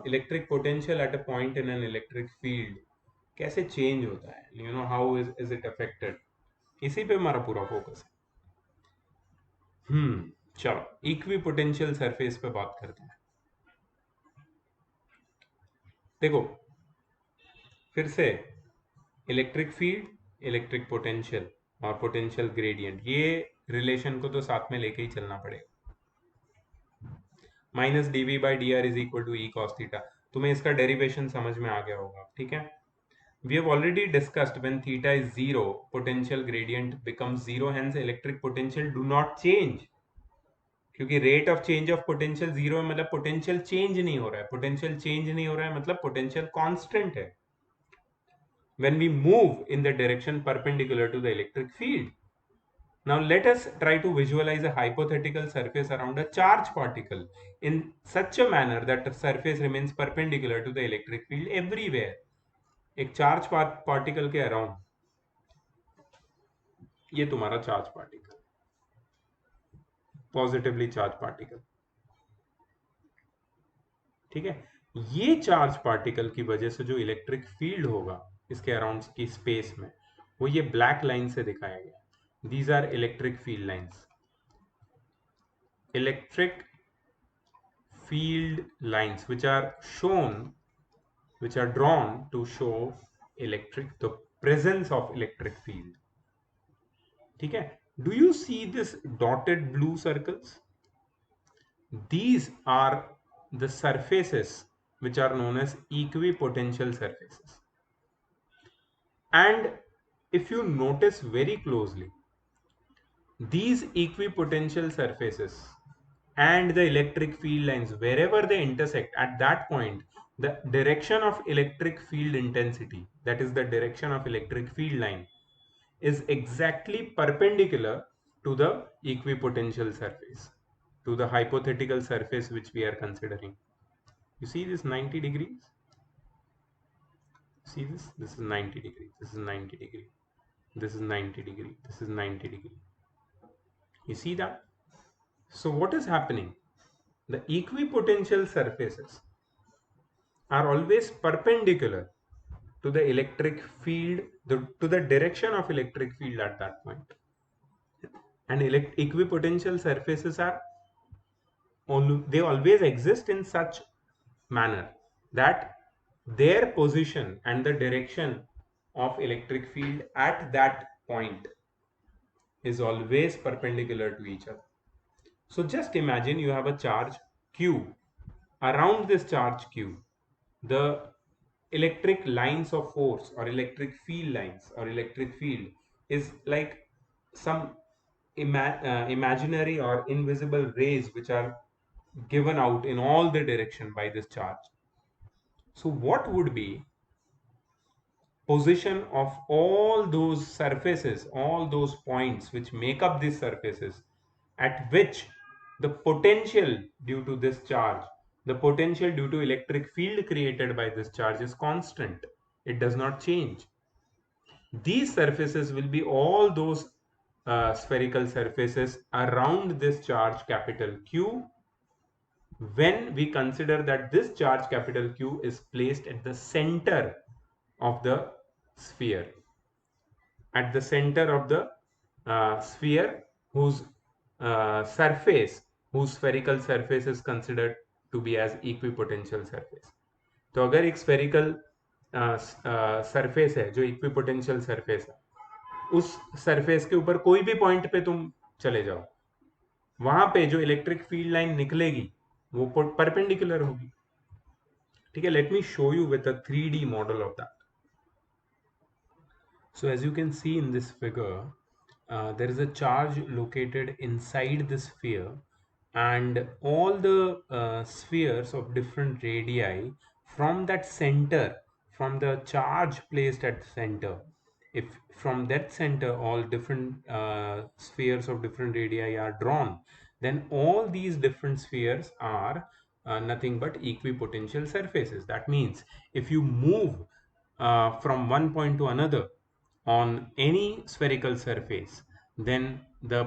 electric potential at a point in an electric field कैसे चेंज होता है, you know how is it affected. इसी पे हमारा पूरा फोकस है. चलो इक्वी पोटेंशियल सरफेस पे बात करते हैं. देखो फिर से, इलेक्ट्रिक फील्ड, इलेक्ट्रिक पोटेंशियल और पोटेंशियल ग्रेडियंट, ये रिलेशन को तो साथ में लेके ही चलना पड़ेगा। Minus D V by D R is equal to E cos theta, तुम्हें इसका डेरिवेशन समझ में आ गया होगा, ठीक है। We have already discussed when theta is zero, potential gradient becomes zero, hence electric potential do not change. क्योंकि rate of change of potential zero है, मतलब पोटेंशियल चेंज नहीं हो रहा है, पोटेंशियल चेंज नहीं हो रहा है मतलब पोटेंशियल कांस्टेंट है when we move in the direction perpendicular to the electric field. Now let us try to visualize a hypothetical surface around a charge particle in such a manner that the surface remains perpendicular to the electric field everywhere. एक charge particle के around, ये तुम्हारा charge particle, positively charge particle, ठीक है। ये charge particle की वजह से जो इलेक्ट्रिक फील्ड होगा इसके अराउंड की स्पेस में, वो ये ब्लैक लाइन से दिखाया गया। These are electric field lines, electric field lines which are shown, which are drawn to show the presence of electric field, ठीक है। Do you see this dotted blue circles? These are the surfaces which are known as equipotential surfaces. And if you notice very closely, these equipotential surfaces and the electric field lines, wherever they intersect, at that point the direction of electric field intensity, that is the direction of electric field line, is exactly perpendicular to the equipotential surface, to the hypothetical surface which we are considering. You see this 90 degrees? See this? This is 90 degree, this is 90 degree, this is 90 degree, this is 90 degree. You see that? So what is happening? The equipotential surfaces are always perpendicular to the electric field, to the direction of electric field at that point. And equipotential surfaces are they always exist in such manner that their position and the direction of electric field at that point is always perpendicular to each other. So just imagine you have a charge q. Around this charge q, the electric lines of force or electric field lines or electric field is like some imaginary or invisible rays which are given out in all the direction by this charge. So what would be position of all those surfaces, all those points which make up these surfaces, at which the potential due to this charge, the potential due to electric field created by this charge is constant. It does not change. These surfaces will be all those spherical surfaces around this charge capital Q, when we consider that this charge capital Q is placed at the center of the sphere, at the center of the sphere whose surface, whose spherical surface is considered to be as equipotential surface. तो अगर एक spherical surface है जो equipotential surface है, उस surface के ऊपर कोई भी पॉइंट पे तुम चले जाओ, वहां पे जो इलेक्ट्रिक फील्ड लाइन निकलेगी वो परपेंडिकुलर होगी, ठीक है। Let me show you with a 3D model of that. So as you can see in this figure, there is a charge located inside the sphere, and all the spheres of different radii from that center, from the charge placed at center, if from that center all different spheres of different radii are drawn, then all these different spheres are nothing but equipotential surfaces. That means if you move from one point to another on any spherical surface, then the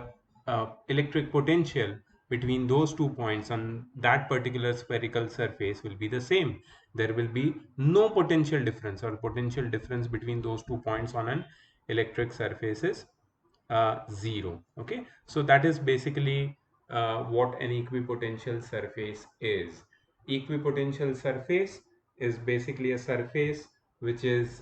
electric potential between those 2 points on that particular spherical surface will be the same. There will be no potential difference, or potential difference between those 2 points on an electric surface is zero. Okay, so that is basically what an equipotential surface is. Equipotential surface is basically a surface which is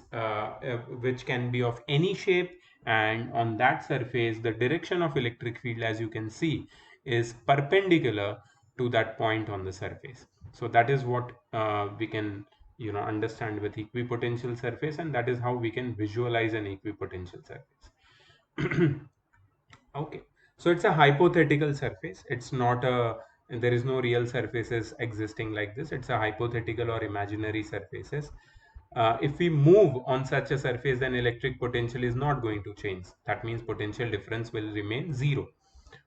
which can be of any shape and on that surface the direction of electric field, as you can see, is perpendicular to that point on the surface. So that is what we can understand with equipotential surface, and that is how we can visualize an equipotential surface. Okay, so it's a hypothetical surface. It's not a, there is no real surfaces existing like this. It's a hypothetical or imaginary surfaces. If we move on such a surface, then electric potential is not going to change. That means potential difference will remain zero.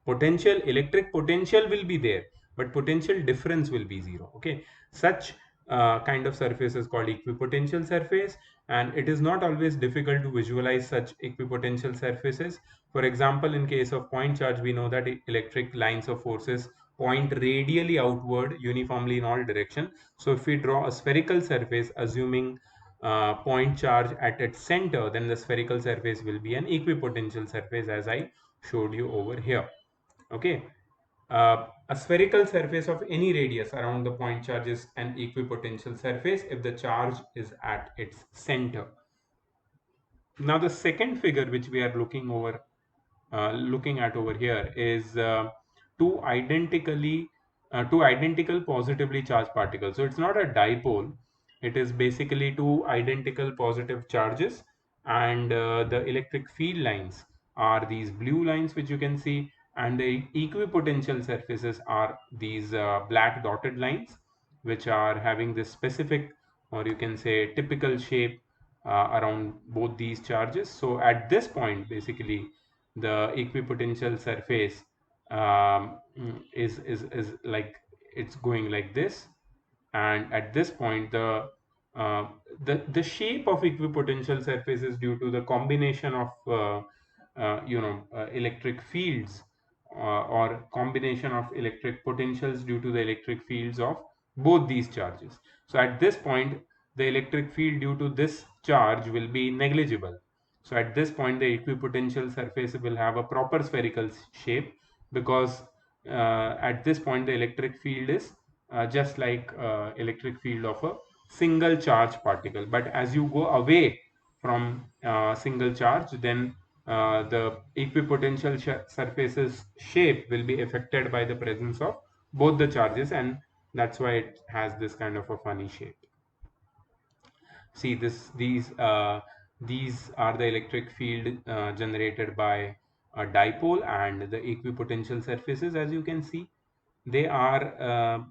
Potential, electric potential will be there, but potential difference will be zero. Okay, such kind of surface is called equipotential surface, and it is not always difficult to visualize such equipotential surfaces. For example, in case of point charge, we know that electric lines of forces point radially outward uniformly in all direction. So if we draw a spherical surface assuming point charge at its center, then the spherical surface will be an equipotential surface, as I showed you over here. Okay, a spherical surface of any radius around the point charge is an equipotential surface if the charge is at its center. Now the second figure which we are looking at over here is two identical positively charged particles. So it's not a dipole, it is basically two identical positive charges, and the electric field lines are these blue lines which you can see, and the equipotential surfaces are these black dotted lines which are having this specific, or you can say typical shape around both these charges. So at this point, basically the equipotential surface is like it's going like this, and at this point uh, the shape of equipotential surface is due to the combination of electric fields or combination of electric potentials due to the electric fields of both these charges. So at this point the electric field due to this charge will be negligible. So at this point the equipotential surface will have a proper spherical shape, because at this point the electric field is just like electric field of a single charge particle. But as you go away from single charge, then the equipotential surface's shape will be affected by the presence of both the charges, and that's why it has this kind of a funny shape. See this, these are the electric field generated by a dipole, and the equipotential surfaces, as you can see, they are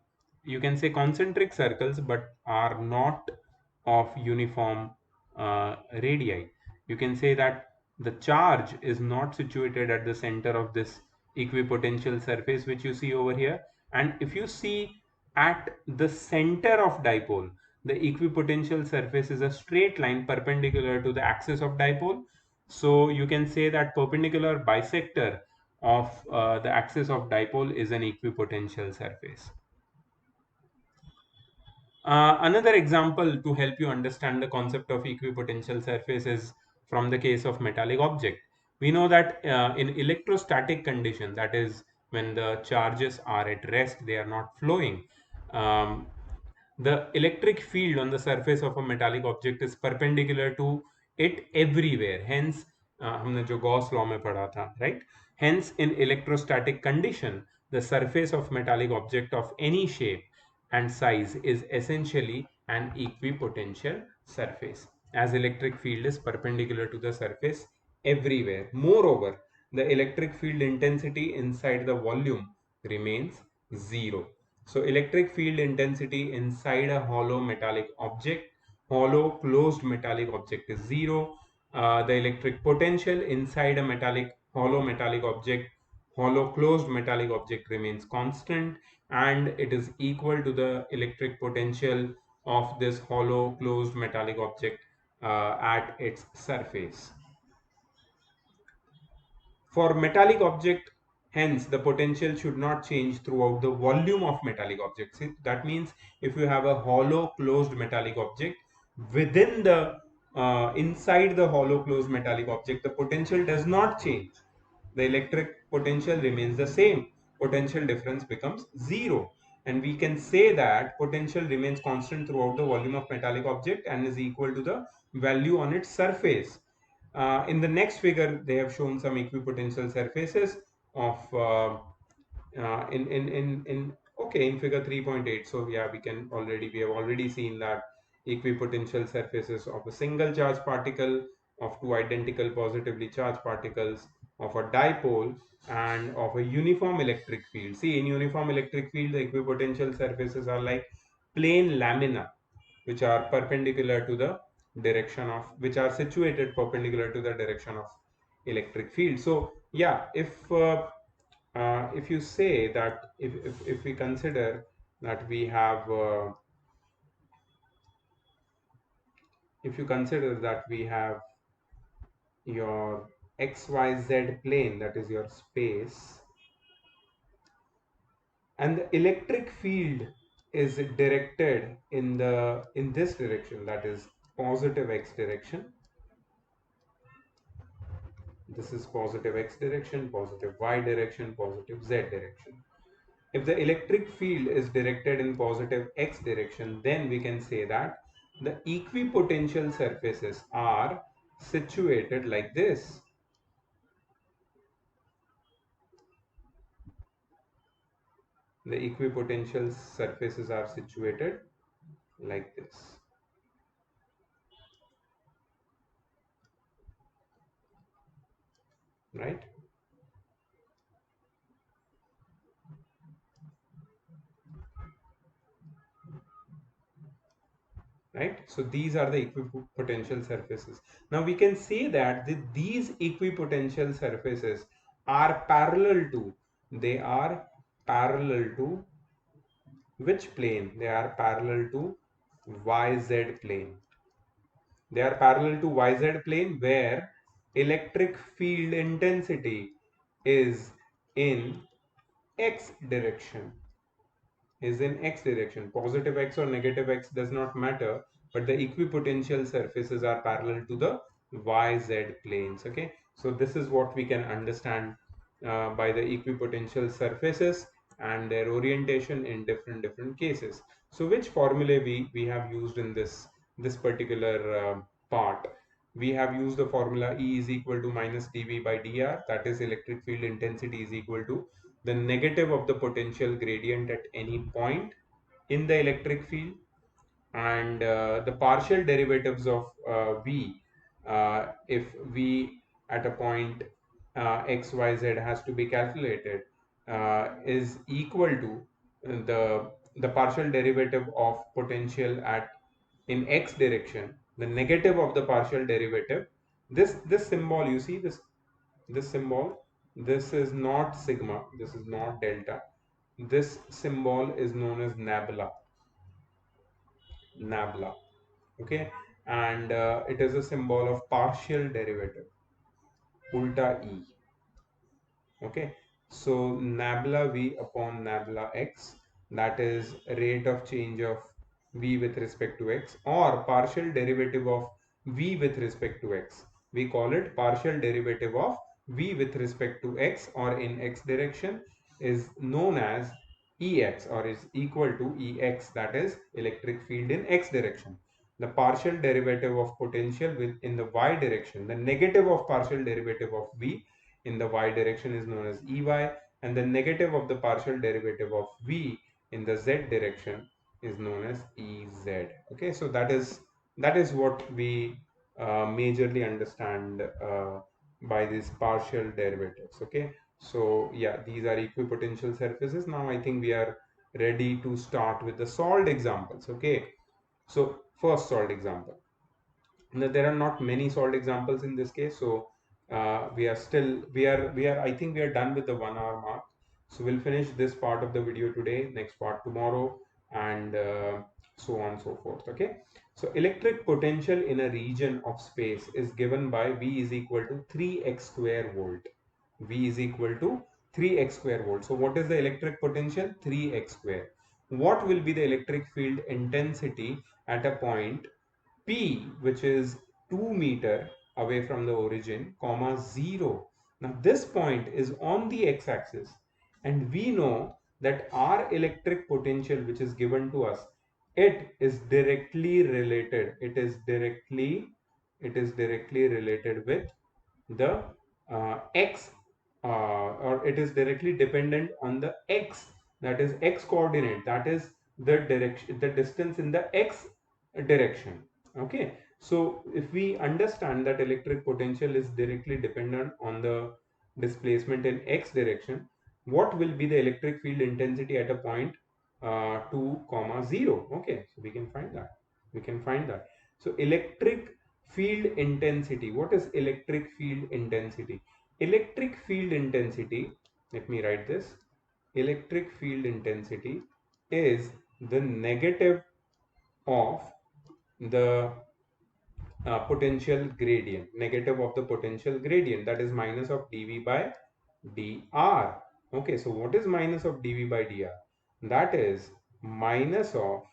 you can say concentric circles, but are not of uniform radii. You can say that the charge is not situated at the center of this equipotential surface which you see over here, and if you see at the center of dipole, the equipotential surface is a straight line perpendicular to the axis of dipole. So you can say that perpendicular bisector of the axis of dipole is an equipotential surface. Another example to help you understand the concept of equipotential surface is from the case of metallic object. We know that in electrostatic condition, that is when the charges are at rest, they are not flowing, um, the electric field on the surface of a metallic object is perpendicular to it everywhere. Hence हमने जो Gauss law में पढ़ा था, right? Hence in electrostatic condition, the surface of metallic object of any shape and size is essentially an equipotential surface, as electric field is perpendicular to the surface everywhere. Moreover, the electric field intensity inside the volume remains zero. So electric field intensity inside a hollow metallic object, hollow closed metallic object, is zero. The electric potential inside a hollow metallic object, hollow closed metallic object, remains constant, and it is equal to the electric potential of this hollow closed metallic object at its surface. For metallic object, hence the potential should not change throughout the volume of metallic objects. That means if you have a hollow closed metallic object, within the inside the hollow closed metallic object, the potential does not change. The electric potential remains the same. Potential difference becomes zero. And we can say that potential remains constant throughout the volume of metallic object and is equal to the value on its surface. In the next figure, they have shown some equipotential surfaces of in okay, in figure 3.8. So yeah, we have already seen that equipotential surfaces of a single charge particle, of two identical positively charged particles, of a dipole, and of a uniform electric field. See, in uniform electric field, the equipotential surfaces are like plane lamina, which are perpendicular to the direction of, which are situated perpendicular to the direction of electric field. So yeah, if you say that, if we consider that we have if you consider that we have your xyz plane, that is your space, and the electric field is directed in this direction, that is positive x direction. This is positive x direction, positive y direction, positive z direction. If the electric field is directed in positive x direction, then we can say that the equipotential surfaces are situated like this. The equipotential surfaces are situated like this, right? Right? So these are the equipotential surfaces. Now we can say that these equipotential surfaces are parallel to, they are parallel to which plane? They are parallel to YZ plane. They are parallel to YZ plane where electric field intensity is in X direction, Positive x or negative x does not matter, but the equipotential surfaces are parallel to the YZ planes. Okay, so this is what we can understand by the equipotential surfaces and their orientation in different cases. So which formulae we have used in this particular part? We have used the formula E is equal to minus dV by dr, that is electric field intensity is equal to the negative of the potential gradient at any point in the electric field, and the partial derivatives of v, if v at a point xyz has to be calculated, is equal to the partial derivative of potential at in x direction, the negative of the partial derivative. This symbol, you see this symbol, this is not sigma, this is not delta, this symbol is known as nabla. Okay, and it is a symbol of partial derivative, ulta e. Okay, so nabla v upon nabla x, that is rate of change of v with respect to x, or partial derivative of v with respect to x. We call it partial derivative of v with respect to x or in x direction is known as ex, or is equal to ex, that is electric field in x direction. The partial derivative of potential in the y direction, the negative of partial derivative of v in the y direction is known as Ey, and the negative of the partial derivative of v in the z direction is known as Ez. Okay, so that is what we majorly understand by these partial derivatives. Okay, so yeah, these are equipotential surfaces. Now I think we are ready to start with the solved examples. Okay, so first solved example. Now, there are not many solved examples in this case, so we are still we are I think we are done with the 1 hour mark. So we'll finish this part of the video today, next part tomorrow, and so on and so forth. Okay, so electric potential in a region of space is given by V is equal to 3x square volt. V is equal to 3x square volt. So what is the electric potential? 3x square. What will be the electric field intensity at a point P, which is 2 meter away from the origin, comma 0. Now this point is on the x-axis, and we know that our electric potential which is given to us, it is directly related. it is directly related with the x, or it is directly dependent on the x, that is x coordinate, that is the direction, the distance in the x direction. Okay, so if we understand that electric potential is directly dependent on the displacement in x direction, what will be the electric field intensity at a point 2 comma 0? Okay, so we can find that, so electric field intensity, what is electric field intensity? Electric field intensity, let me write this, electric field intensity is the negative of the potential gradient, negative of the potential gradient, that is minus of dV by dr. Okay, so what is minus of dV by dr? That is minus of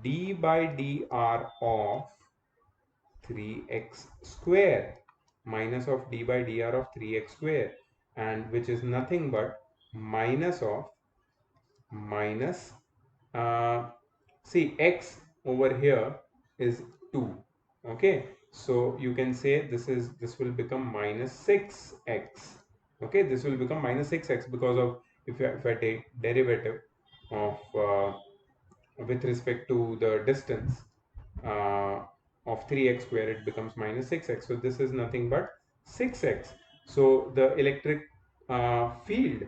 d by dr of 3x square, minus of d by dr of 3x square, and which is nothing but minus of minus see x over here is 2. Okay, so you can say this will become minus 6x. Okay, this will become minus 6x because of, if I take derivative of with respect to the distance uh, of 3x square, it becomes minus 6x, so this is nothing but 6x. So the electric field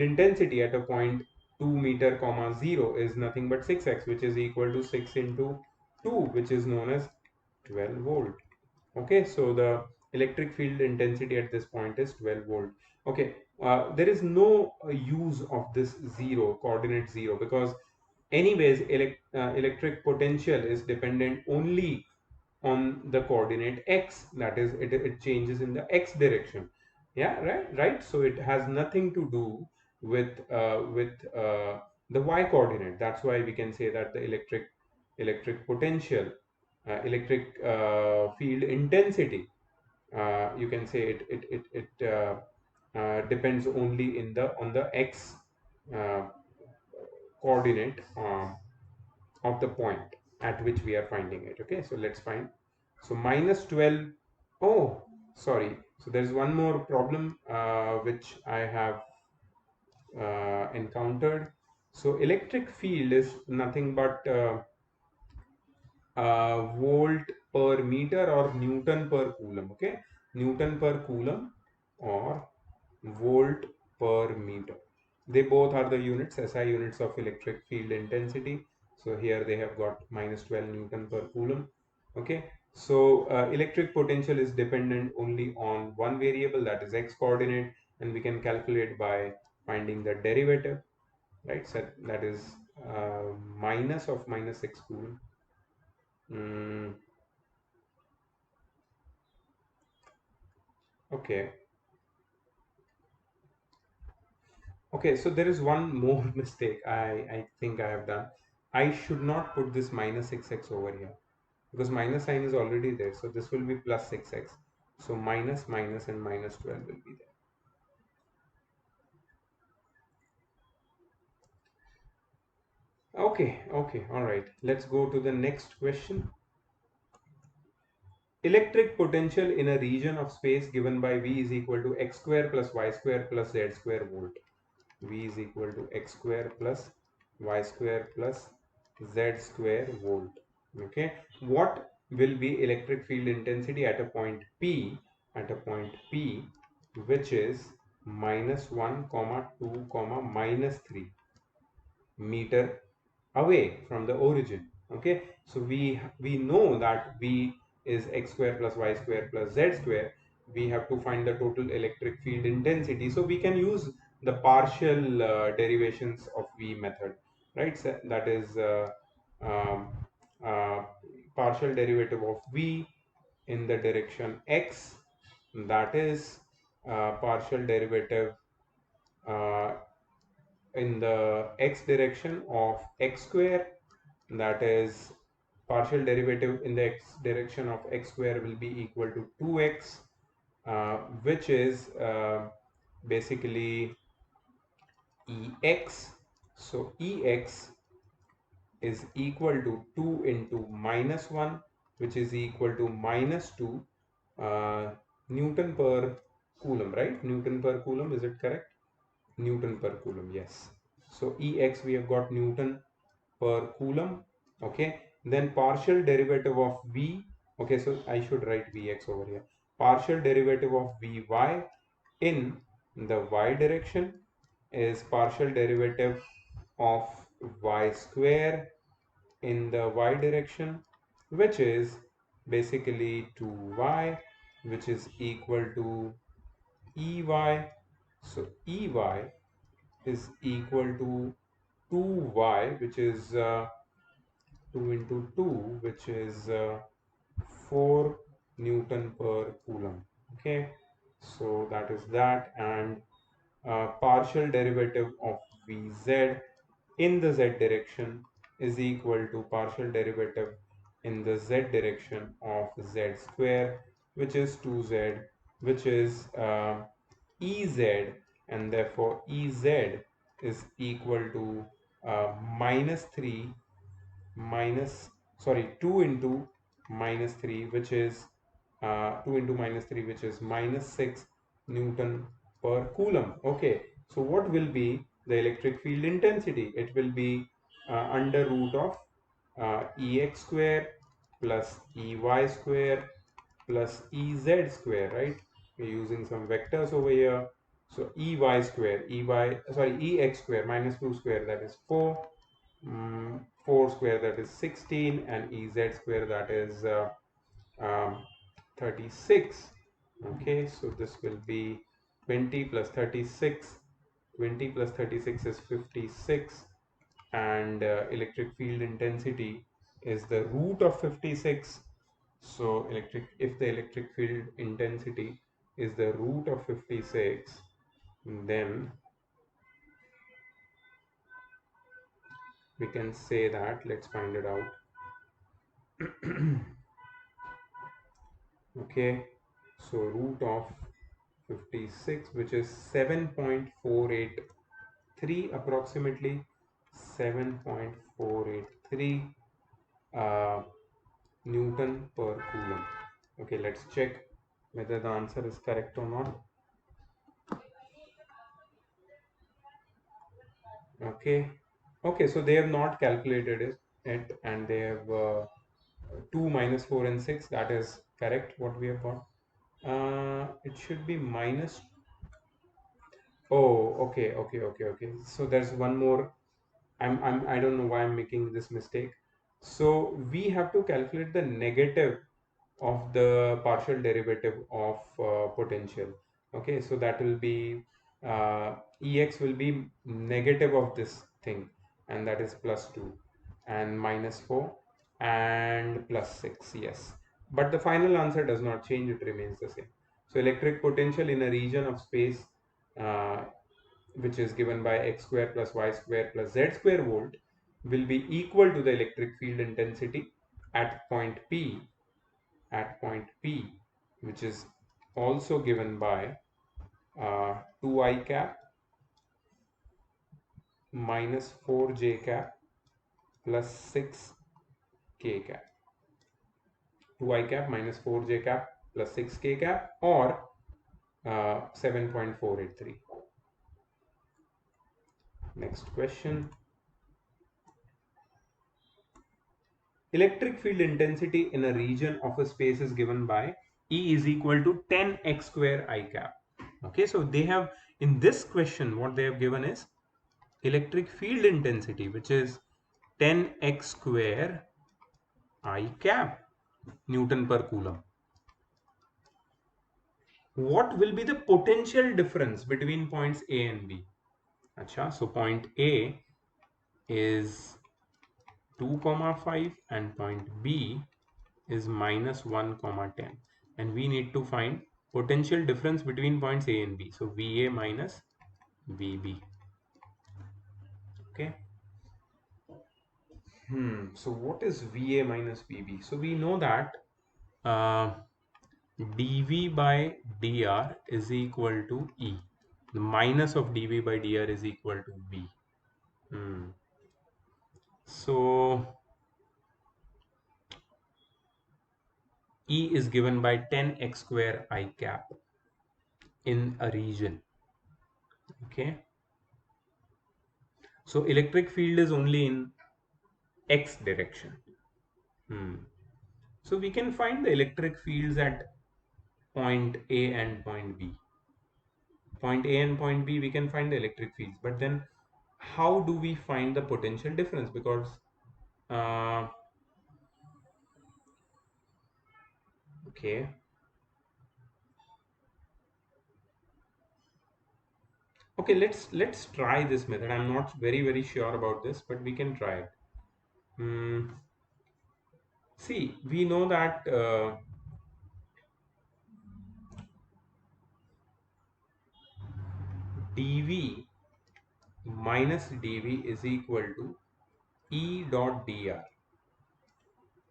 intensity at a point 2 meter comma 0 is nothing but 6x, which is equal to 6 into 2, which is known as 12 volt. Okay, so the electric field intensity at this point is 12 volt. Okay, there is no use of this zero, coordinate 0, because anyways electric potential is dependent only on the coordinate x, that is it changes in the x direction. Yeah, right, so it has nothing to do with the y coordinate. That's why we can say that the electric potential, electric field intensity, you can say it depends only in the on the x uh, coordinate of the point at which we are finding it. Okay, so let's find. So minus 12. Oh, sorry, so there's one more problem which I have encountered. So electric field is nothing but volt per meter or Newton per coulomb. Okay, Newton per coulomb or volt per meter. They both are the units, SI units of electric field intensity. So here they have got minus 12 Newton per coulomb. Okay, so electric potential is dependent only on one variable, that is x coordinate, and we can calculate by finding the derivative, right? So that is minus of minus 6 coulomb. Okay. Okay, so there is one more mistake I think I have done. I should not put this minus 6x over here, because minus sign is already there. So this will be plus 6x. So minus, minus, and minus 12 will be there. Okay, all right. Let's go to the next question. Electric potential in a region of space given by V is equal to x square plus y square plus z square volt. V is equal to x square plus y square plus z square volt. Okay, what will be electric field intensity at a point P, which is minus 1 comma 2 comma minus 3 meter away from the origin? Okay, so we know that V is x square plus y square plus z square. We have to find the total electric field intensity, so we can use the partial derivations of V method, right? So that is um, uh, partial derivative of V in the direction x, that is partial derivative uh, in the x direction of x square, that is partial derivative in the x direction of x square will be equal to 2x, which is basically ex. So ex is equal to 2 into minus 1 which is equal to minus 2 uh, Newton per Coulomb, right? Newton per Coulomb, is it correct? Newton per Coulomb, yes. So Ex we have got Newton per Coulomb, okay. Then partial derivative of V, okay, so I should write Vx over here. Partial derivative of Vy in the y direction is partial derivative of y square in the y direction, which is basically 2y, which is equal to Ey. So Ey is equal to 2y, which is 2 into 2, which is 4 Newton per Coulomb. Okay, so that is that, and partial derivative of Vz in the z direction is equal to partial derivative in the z direction of z square, which is 2z, which is Ez, and therefore Ez is equal to minus 3 minus, sorry, 2 into minus 3, which is 2 into minus 3, which is minus 6 Newton per Coulomb. Okay, so what will be the electric field intensity? It will be under root of Ex square plus Ey square plus Ez square, right? We're using some vectors over here. So Ey square, Ex square minus 2 square, that is 4. 4 square, that is 16, and Ez square, that is um, 36. Okay, so this will be 20 plus 36. 20 plus 36 is 56, and electric field intensity is the root of 56. So if the electric field intensity is the root of 56, then we can say that, let's find it out. Okay, so root of 56, which is 7.483 approximately, 7.483 uh, Newton per Coulomb. Okay, let's check whether the answer is correct or not. Okay, okay, so they have not calculated it, and they have 2 minus 4 and 6, that is correct what we have got. It should be minus. Oh, okay. So there's one more. I don't know why I'm making this mistake. So we have to calculate the negative of the partial derivative of potential. Okay, so that will be Ex will be negative of this thing, and that is plus 2 and minus 4 and plus 6. Yes, but the final answer does not change, it remains the same. So electric potential in a region of space uh, which is given by x square plus y square plus z square volt will be equal to the electric field intensity at point P, which is also given by 2i cap minus 4j cap plus 6k cap. 2i cap minus 4j cap plus 6k cap, or 7.483. Next question. Electric field intensity in a region of a space is given by E is equal to 10x square I cap. Okay, so they have, in this question, what they have given is electric field intensity, which is 10x square I cap Newton per Coulomb. What will be the potential difference between points A and B? Acha, so point A is 2 comma 5 and point B is minus 1 comma 10, and we need to find potential difference between points A and B. So VA minus VB. Okay. So what is VA minus VB? So we know that dV by dr is equal to E. The minus of dV by dr is equal to V. So E is given by 10x square I cap in a region. Okay. So electric field is only in x direction. So we can find the electric fields at point A and point B. Point A and point B, we can find the electric fields. But then how do we find the potential difference? Because uh, okay, okay, let's try this method. I'm not very sure about this, but we can try it. Hmm. See, we know that dV minus dV is equal to E dot dr,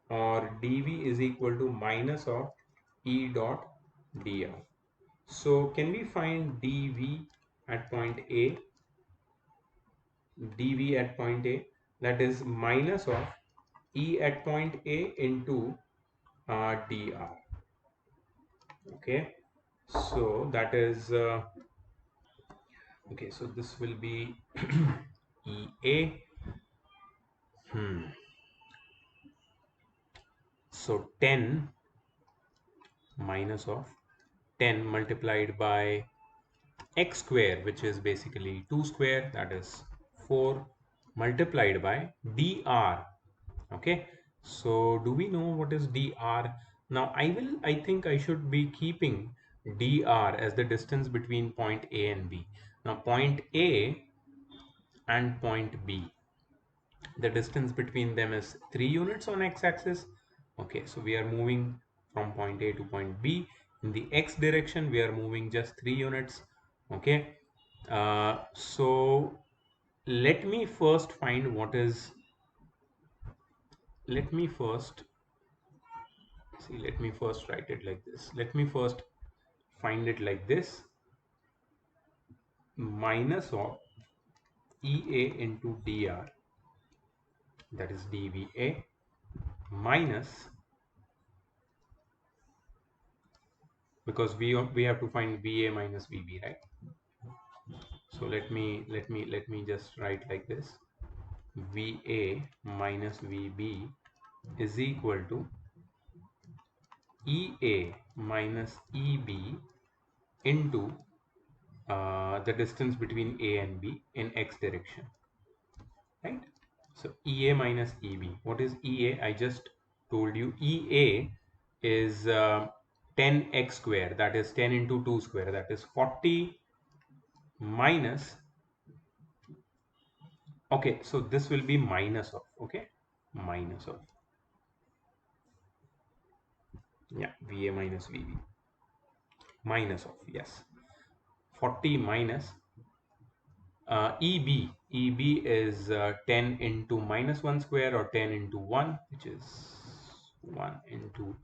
or dV is equal to minus of E dot dr. So can we find dV at point A, dV at point A, that is minus of E at point A into dr. Okay, so that is okay, so this will be EA. So 10 minus of 10 multiplied by x square, which is basically 2 square, that is 4, multiplied by dr. Okay, so do we know what is dr? Now I think I should be keeping dr as the distance between point A and B. Now point A and point B, the distance between them is 3 units on x-axis. Okay, so we are moving from point A to point B. In the x direction we are moving just 3 units. Okay, so let me first find what is, let me first see, let me first write it like this. Let me first find it like this: minus of EA into dr, that is dVA, minus, because we have to find VA minus VB, right? So let me just write like this: VA minus VB is equal to EA minus EB into the distance between A and B in x direction, right? So EA minus EB. What is EA? I just told you EA is 10x square, that is 10 into 2 square, that is 40, minus, okay, so this will be minus of, okay, minus of, yeah, VA minus VB, minus of, yes, 40 minus EB is 10 into minus 1 square, or 10 into 1, which is 1 into,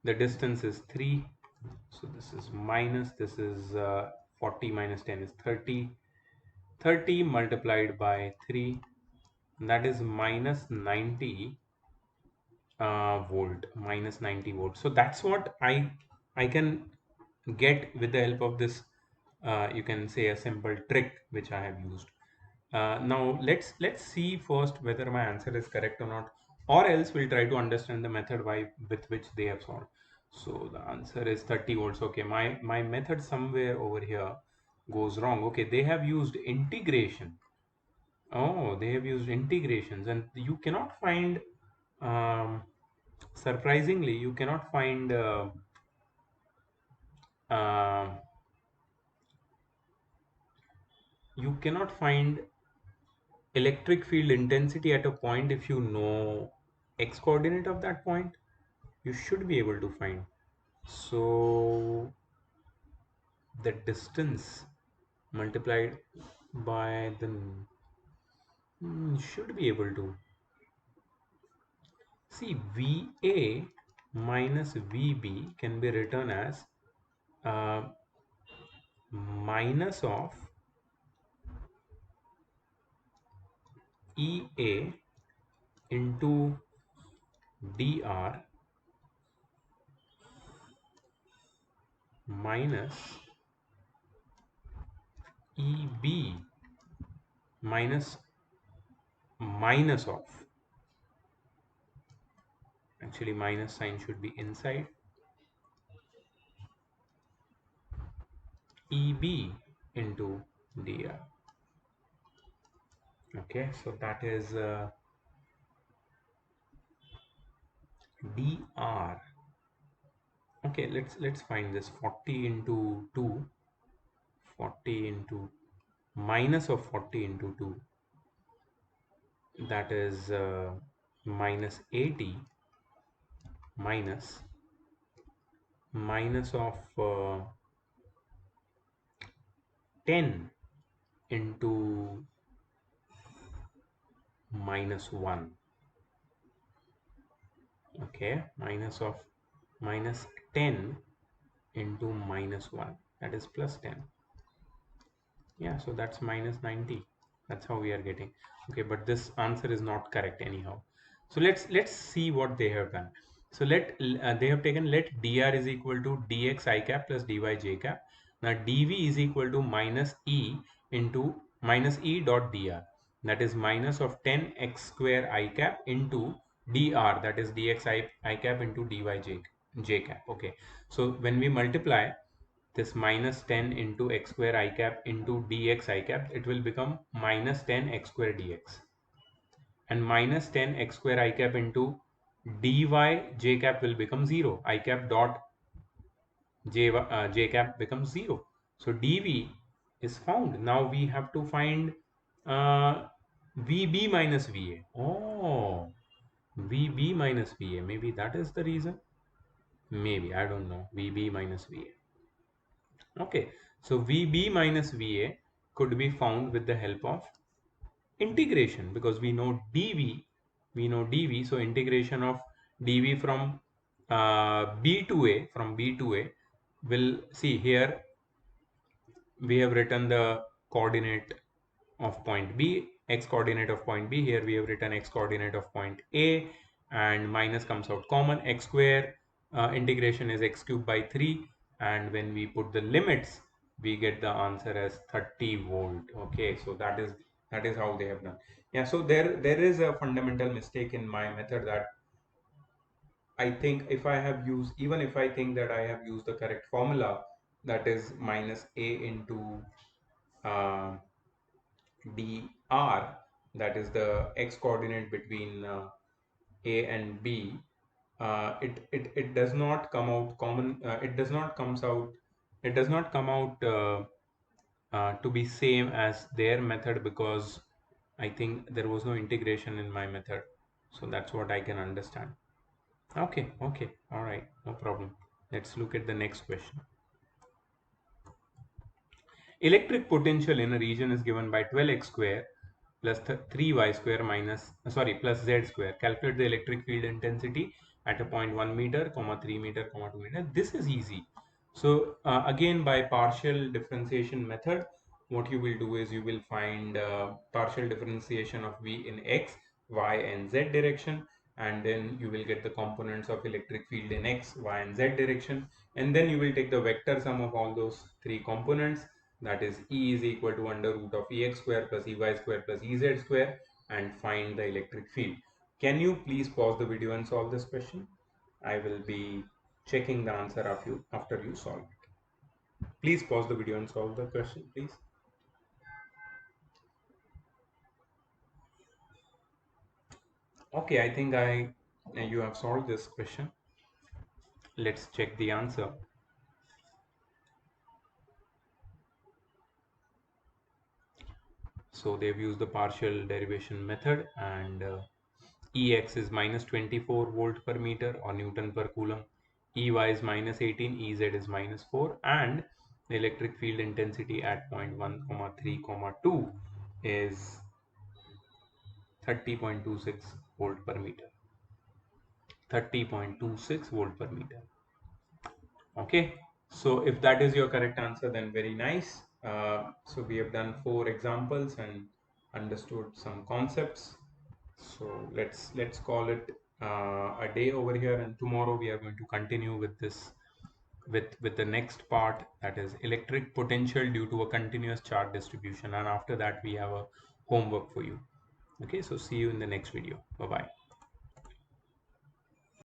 the distance is 3, so this is minus, this is 40 minus 10 is 30, 30 multiplied by 3, that is minus 90 volt, minus 90 volts. So that's what I can get with the help of this, you can say a simple trick which I have used. Now let's see first whether my answer is correct or not, or else we'll try to understand the method with which they have solved. So the answer is 30 volts. Okay, my method somewhere over here goes wrong. Okay, they have used integration. Oh, they have used integrations, and you cannot find, um, surprisingly, you cannot find uh, you cannot find electric field intensity at a point if you know x coordinate of that point. You should be able to find. So the distance multiplied by the, should be able to see VA minus VB can be written as uh, minus of EA into dr minus EB minus minus of, actually minus sign should be inside, EB into dr. Okay, so that is dr. Okay, let's find this. 40 into 2, 40 into minus of 40 into 2, that is minus 80 minus minus of 10 into minus 1. Okay, minus of minus 10 into minus 1, that is plus 10. Yeah, so that's minus 90. That's how we are getting. Okay, but this answer is not correct anyhow. So let's see what they have done. So they have taken, let dr is equal to dx I cap plus dy j cap. Now dv is equal to minus e into minus e dot dr, that is minus of 10x square I cap into dr, that is dx I cap into dy j cap. Okay, so when we multiply this minus 10 into x square I cap into dx I cap, it will become minus 10 x square dx, and minus 10 x square I cap into dy j cap will become 0. I cap dot j cap becomes 0. So dv is found. Now we have to find uh, vb minus va. Oh, vb minus va, maybe that is the reason. Maybe, I don't know. Vb minus va. Okay, so VB minus VA could be found with the help of integration, because we know dV, so integration of dV from B to A, will, see here we have written the coordinate of point B, x coordinate of point B. Here we have written x coordinate of point A, and minus comes out common. X square integration is x cubed by 3, and when we put the limits we get the answer as 30 volt. Okay, so that is how they have done. Yeah, so there is a fundamental mistake in my method, that I think if I have used, even if I think that I have used the correct formula, that is minus a into uh, dr, that is the x coordinate between a and b, it does not come out common, it does not come out to be same as their method, because I think there was no integration in my method. So that's what I can understand. Okay, okay, all right, no problem. Let's look at the next question. Electric potential in a region is given by 12x square plus 3y square minus, plus z square. Calculate the electric field intensity at a point 1 meter, 3 meter, 2 meter. This is easy. So again, by partial differentiation method, what you will do is you will find partial differentiation of V in x, y and z direction, and then you will get the components of electric field in x, y and z direction, and then you will take the vector sum of all those three components, that is E is equal to under root of Ex square plus Ey square plus Ez square, and find the electric field. Can you please pause the video and solve this question? I will be checking the answer after you solve it. Please pause the video and solve the question, please. Okay, I think you have solved this question. Let's check the answer. So they've used the partial derivation method, and Ex is minus 24 volt per meter or Newton per coulomb. Ey is minus 18, Ez is minus 4, and the electric field intensity at point 1, 3, 2 is 30.26 volt per meter. 30.26 volt per meter. Okay, so if that is your correct answer, then very nice. So we have done 4 examples and understood some concepts. So let's call it a day over here, and tomorrow we are going to continue with this with the next part, that is electric potential due to a continuous charge distribution, and after that we have a homework for you. Okay, so see you in the next video. Bye bye.